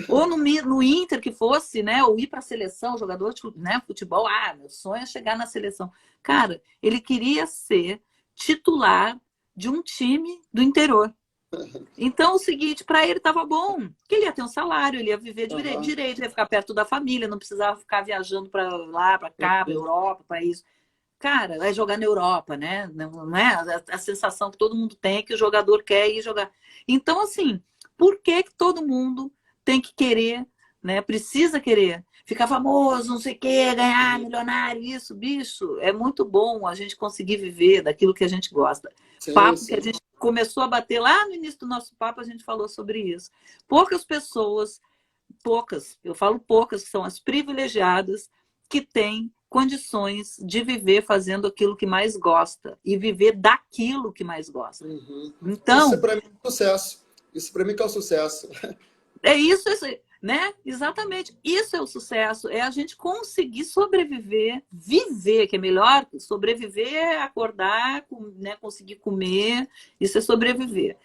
ou no Inter que fosse, né? Ou ir para a seleção, jogador de, né, futebol. Ah, meu sonho é chegar na seleção. Cara, ele queria ser titular de um time do interior. Então, o seguinte, para ele estava bom, que ele ia ter um salário, ele ia viver Aham. direito, ia ficar perto da família, não precisava ficar viajando para lá, para cá, para Europa, para isso. Cara, vai jogar na Europa, né? Não é a sensação que todo mundo tem é que o jogador quer ir jogar. Então, assim, por que que todo mundo tem que querer, né? Precisa querer ficar famoso, não sei o quê, ganhar milionário, isso, bicho. É muito bom a gente conseguir viver daquilo que a gente gosta. Sim, Papo que a sim. gente começou a bater lá no início do nosso papo, a gente falou sobre isso. Poucas pessoas, poucas, eu falo poucas, que são as privilegiadas, que têm condições de viver fazendo aquilo que mais gosta e viver daquilo que mais gosta. Uhum. Isso Então, para mim é um sucesso. Isso para mim que é um sucesso. é isso, né? Exatamente. Isso é o sucesso, é a gente conseguir sobreviver, viver, que é melhor, sobreviver, é acordar, né, conseguir comer, isso é sobreviver.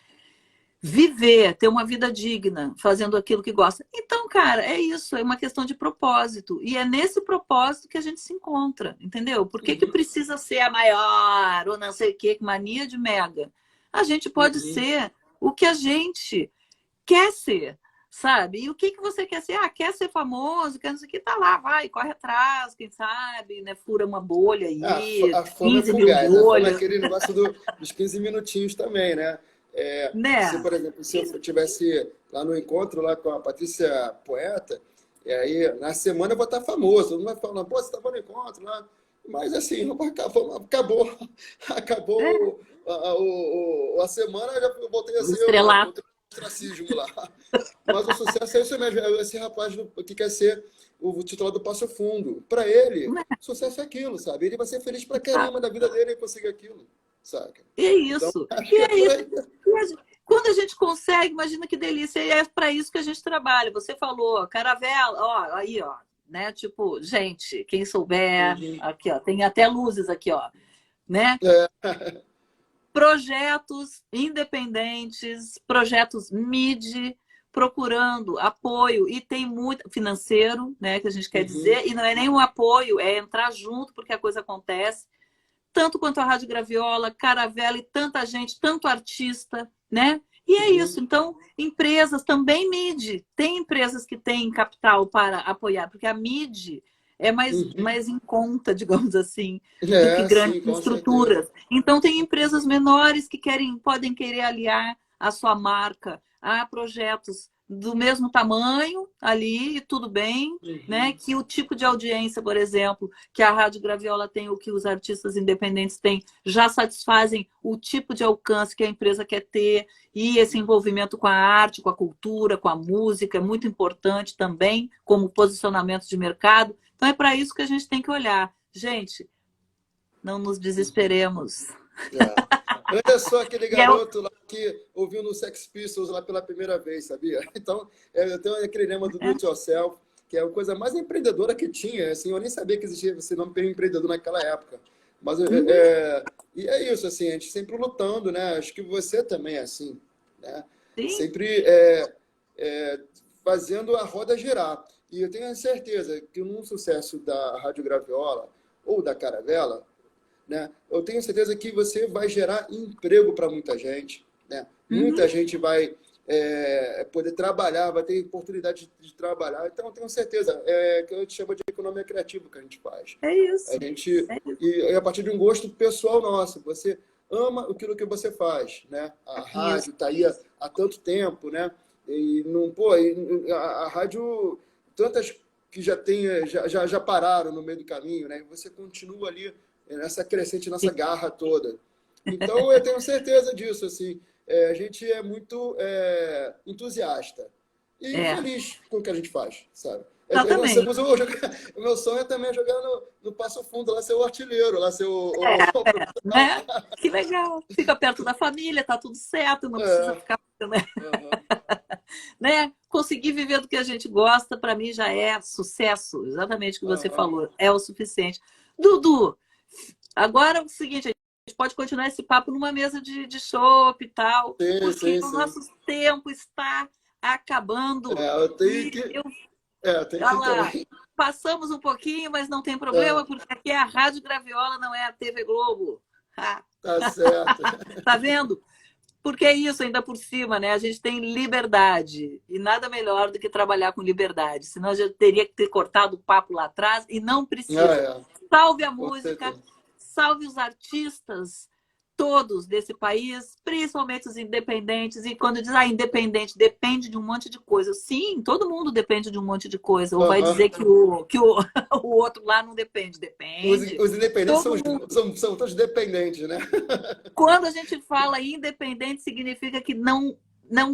Viver, ter uma vida digna, fazendo aquilo que gosta. Então, cara, é isso, é uma questão de propósito. E é nesse propósito que a gente se encontra, entendeu? Por que que Uhum. precisa ser a maior, ou não sei o quê, mania de mega? A gente pode Uhum. ser o que a gente quer ser, sabe? E o que que você quer ser? Ah, quer ser famoso, quer não sei o que, tá lá, vai, corre atrás, quem sabe, né? Fura uma bolha aí, A fama é 15 mil fugaz. A fama é bolhas, aquele negócio dos 15 minutinhos também, né? Se, né? por exemplo, se eu tivesse lá no encontro lá com a Patrícia Poeta, e aí na semana eu vou estar famoso. Todo mundo vai falar, pô, você estava no encontro lá. Mas assim, acabou a semana, já voltei a O ser, estrelato. voltei ao ostracismo lá. Mas o sucesso é isso mesmo, é esse rapaz que quer ser o titular do Passo Fundo. Para ele, Né? sucesso é aquilo, sabe? Ele vai ser feliz pra caramba da vida dele e conseguir aquilo, saca? E é Então, isso. acho E que é é por isso. aí. Quando a gente consegue, imagina que delícia. E é para isso que a gente trabalha. Você falou, caravela, ó, aí, ó, né? Tipo, gente, quem souber, Uhum. aqui, ó, tem até luzes aqui, ó, né? É, Projetos independentes, projetos MIDI, procurando apoio e tem muito financeiro, né, que a gente quer uhum, dizer, e não é nem um apoio, é entrar junto porque a coisa acontece. Tanto quanto a Rádio Graviola, Caravela e tanta gente, tanto artista, né? E é uhum. isso. Então, empresas também MIDI. Tem empresas que têm capital para apoiar, porque a MIDI é Uhum. mais em conta, digamos assim, do que É, grandes sim, com certeza. estruturas. Então, tem empresas menores que podem querer aliar a sua marca a projetos do mesmo tamanho ali, e tudo bem, né? Uhum. Que o tipo de audiência, por exemplo, que a Rádio Graviola tem, o que os artistas independentes têm, já satisfazem o tipo de alcance que a empresa quer ter, e esse envolvimento com a arte, com a cultura, com a música é muito importante também, como posicionamento de mercado. Então é para isso que a gente tem que olhar. Gente, não nos Uhum. desesperemos. É. Olha só aquele E é o... garoto lá que ouviu no Sex Pistols lá pela primeira vez, sabia? Então, eu tenho aquele lema do Do é, It Yourself, que é a coisa mais empreendedora que tinha. Assim, eu nem sabia que existia esse nome para empreendedor naquela época. Mas uhum, e é isso, assim, a gente sempre lutando, né? Acho que você também é assim, né? sim, Sempre fazendo a roda girar. E eu tenho a certeza que num sucesso da Rádio Graviola ou da Caravela, né? Eu tenho certeza que você vai gerar emprego para muita gente, né? uhum, Muita gente vai poder trabalhar, vai ter oportunidade de trabalhar. Então, eu tenho certeza, que eu te chamo de economia criativa que a gente faz. é A isso. gente, É isso. e a partir de um gosto pessoal nosso, você ama aquilo que você faz, né? A Isso. rádio está aí há tanto tempo, né? E não, pô, a rádio, tantas que já pararam no meio do caminho, né? E você continua ali nessa crescente, nessa garra toda. Então, eu tenho certeza disso, assim, a gente é muito entusiasta e É, feliz com o que a gente faz, sabe? Nós exatamente. temos o meu sonho é também jogar no Passo Fundo, lá ser o artilheiro, lá ser o profissional. Né? Que legal. Fica perto da família, tá tudo certo, não precisa É, ficar, né? uhum. né? Conseguir viver do que a gente gosta, para mim já é sucesso. Exatamente o que você Aham. falou, é o suficiente. Dudu, agora é o seguinte, a gente pode continuar esse papo numa mesa de chopp e tal, Sim, porque sim, o sim. nosso tempo está acabando. Eu tenho E que. eu, Eu tenho olha que ir lá, também. passamos um pouquinho, mas não tem É, problema, porque aqui é a Rádio Graviola, não é a TV Globo. tá certo. Tá vendo? Porque é isso, ainda por cima, né? A gente tem liberdade. E nada melhor do que trabalhar com liberdade. Senão a gente teria que ter cortado o papo lá atrás e não Ah, precisa. é, Salve a com música, certeza. salve os artistas todos desse país, principalmente os independentes. E quando diz, independente, depende de um monte de coisa. Sim, todo mundo depende de um monte de coisa. Ou vai Aham. dizer que o outro lá não depende. Depende. Os independentes Todo mundo. são todos dependentes, né? Quando a gente fala independente, significa que não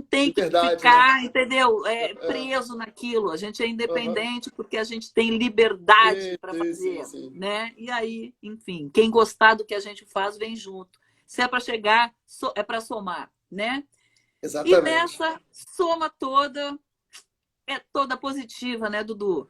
tem que Liberdade, né? ficar, entendeu? É. Preso naquilo. A gente é Aham. independente porque a gente tem liberdade Sim, para sim, sim, fazer, sim. né? E aí, enfim, quem gostar do que a gente faz, vem junto. Se é para chegar, é para somar, né? E Exatamente. nessa soma toda, é toda positiva, né, Dudu?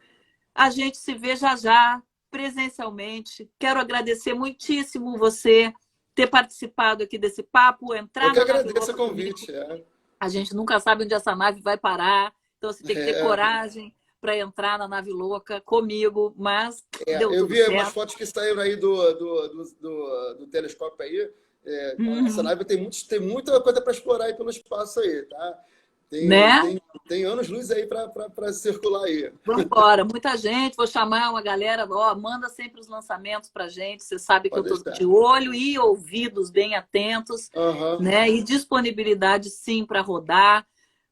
A gente se vê já já, presencialmente. Quero agradecer muitíssimo você ter participado aqui desse papo, Eu entrar que na nave agradeço o louca comigo. convite. É. A gente nunca sabe onde essa nave vai parar, então você tem que ter É, coragem para entrar na nave louca comigo, mas deu eu tudo vi umas certo. fotos que saíram aí do telescópio aí. É, essa Uhum. nave tem muita coisa para explorar aí pelo espaço aí, tá? Tem, Né? tem, tem anos-luz aí para circular aí. Vamos embora. Muita gente, vou chamar uma galera, ó, manda sempre os lançamentos pra gente. Você sabe que eu Pode tô de deixar. olho e ouvidos bem atentos, Aham. né? E disponibilidade sim para rodar.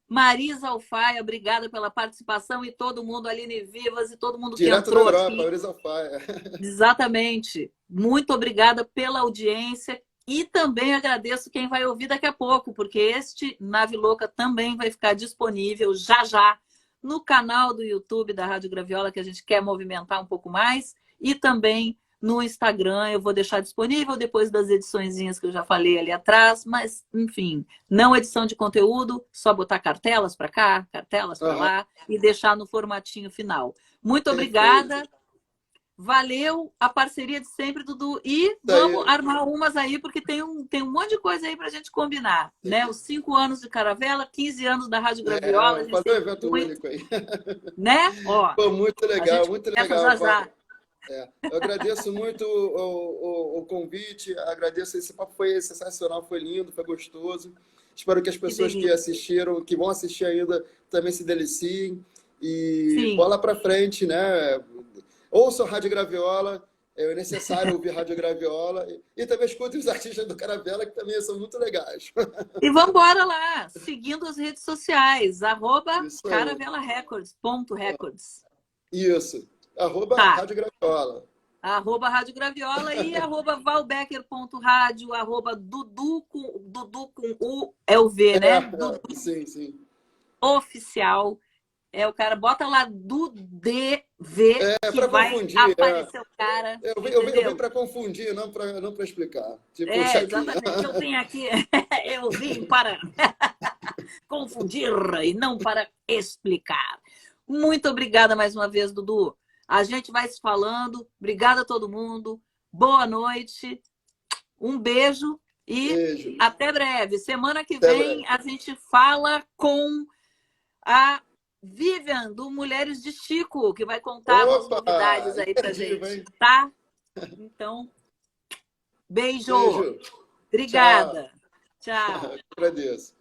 Marisa Alfaia, obrigada pela participação e todo mundo, Aline Vivas e todo mundo que Direto da entrou Europa, aqui. Eurisa Faia. Exatamente. Muito obrigada pela audiência e também agradeço quem vai ouvir daqui a pouco, porque este Nave Louca também vai ficar disponível já já no canal do YouTube da Rádio Graviola, que a gente quer movimentar um pouco mais, e também no Instagram. Eu vou deixar disponível depois das ediçõezinhas que eu já falei ali atrás, mas enfim, não edição de conteúdo, só botar cartelas para cá, cartelas para Aham. lá e deixar no formatinho final. Muito Perfeito. obrigada. Valeu a parceria de sempre, Dudu. E Isso vamos aí. armar umas aí, porque tem um monte de coisa aí para a gente combinar. Né? Os 5 anos de Caravela, 15 anos da Rádio Graviola, a gente Fazer um tem evento muito, único aí. né? Ó, Pô, a gente muito começa legal. já já. É, eu agradeço muito o convite, agradeço, esse papo foi sensacional, foi lindo, foi gostoso. Espero que as Que pessoas que delícia. assistiram, que vão assistir ainda, também se deliciem. E Sim. bola para frente, né? Ouçam Rádio Graviola, é necessário ouvir Rádio Graviola. E também escutem os artistas do Caravela, que também são muito legais. E vamos embora lá, seguindo as redes sociais, Isso aí. @Caravela Records, ponto records. Isso. Arroba Tá. Rádio Graviola. Rádio Graviola e @valbecker.rádio, Dudu com U, é o V, né? Dudu Sim, sim. Oficial. É o cara, bota lá DV É que para vai confundir. aparecer o cara, Eu vim entendeu? para confundir, não para explicar. Tipo É, Shakira. exatamente. Eu tenho aqui, eu vim para confundir e não para explicar. Muito obrigada mais uma vez, Dudu. A gente vai se falando. Obrigada a todo mundo. Boa noite. Um beijo e Beijo. até breve. Semana que Até vem breve. a gente fala com a Vivian, do Mulheres de Chico, que vai contar umas Opa! novidades aí pra Imperdível, gente, hein? tá? Então, beijo. Beijo. Tchau. Obrigada. Tchau. Agradeço.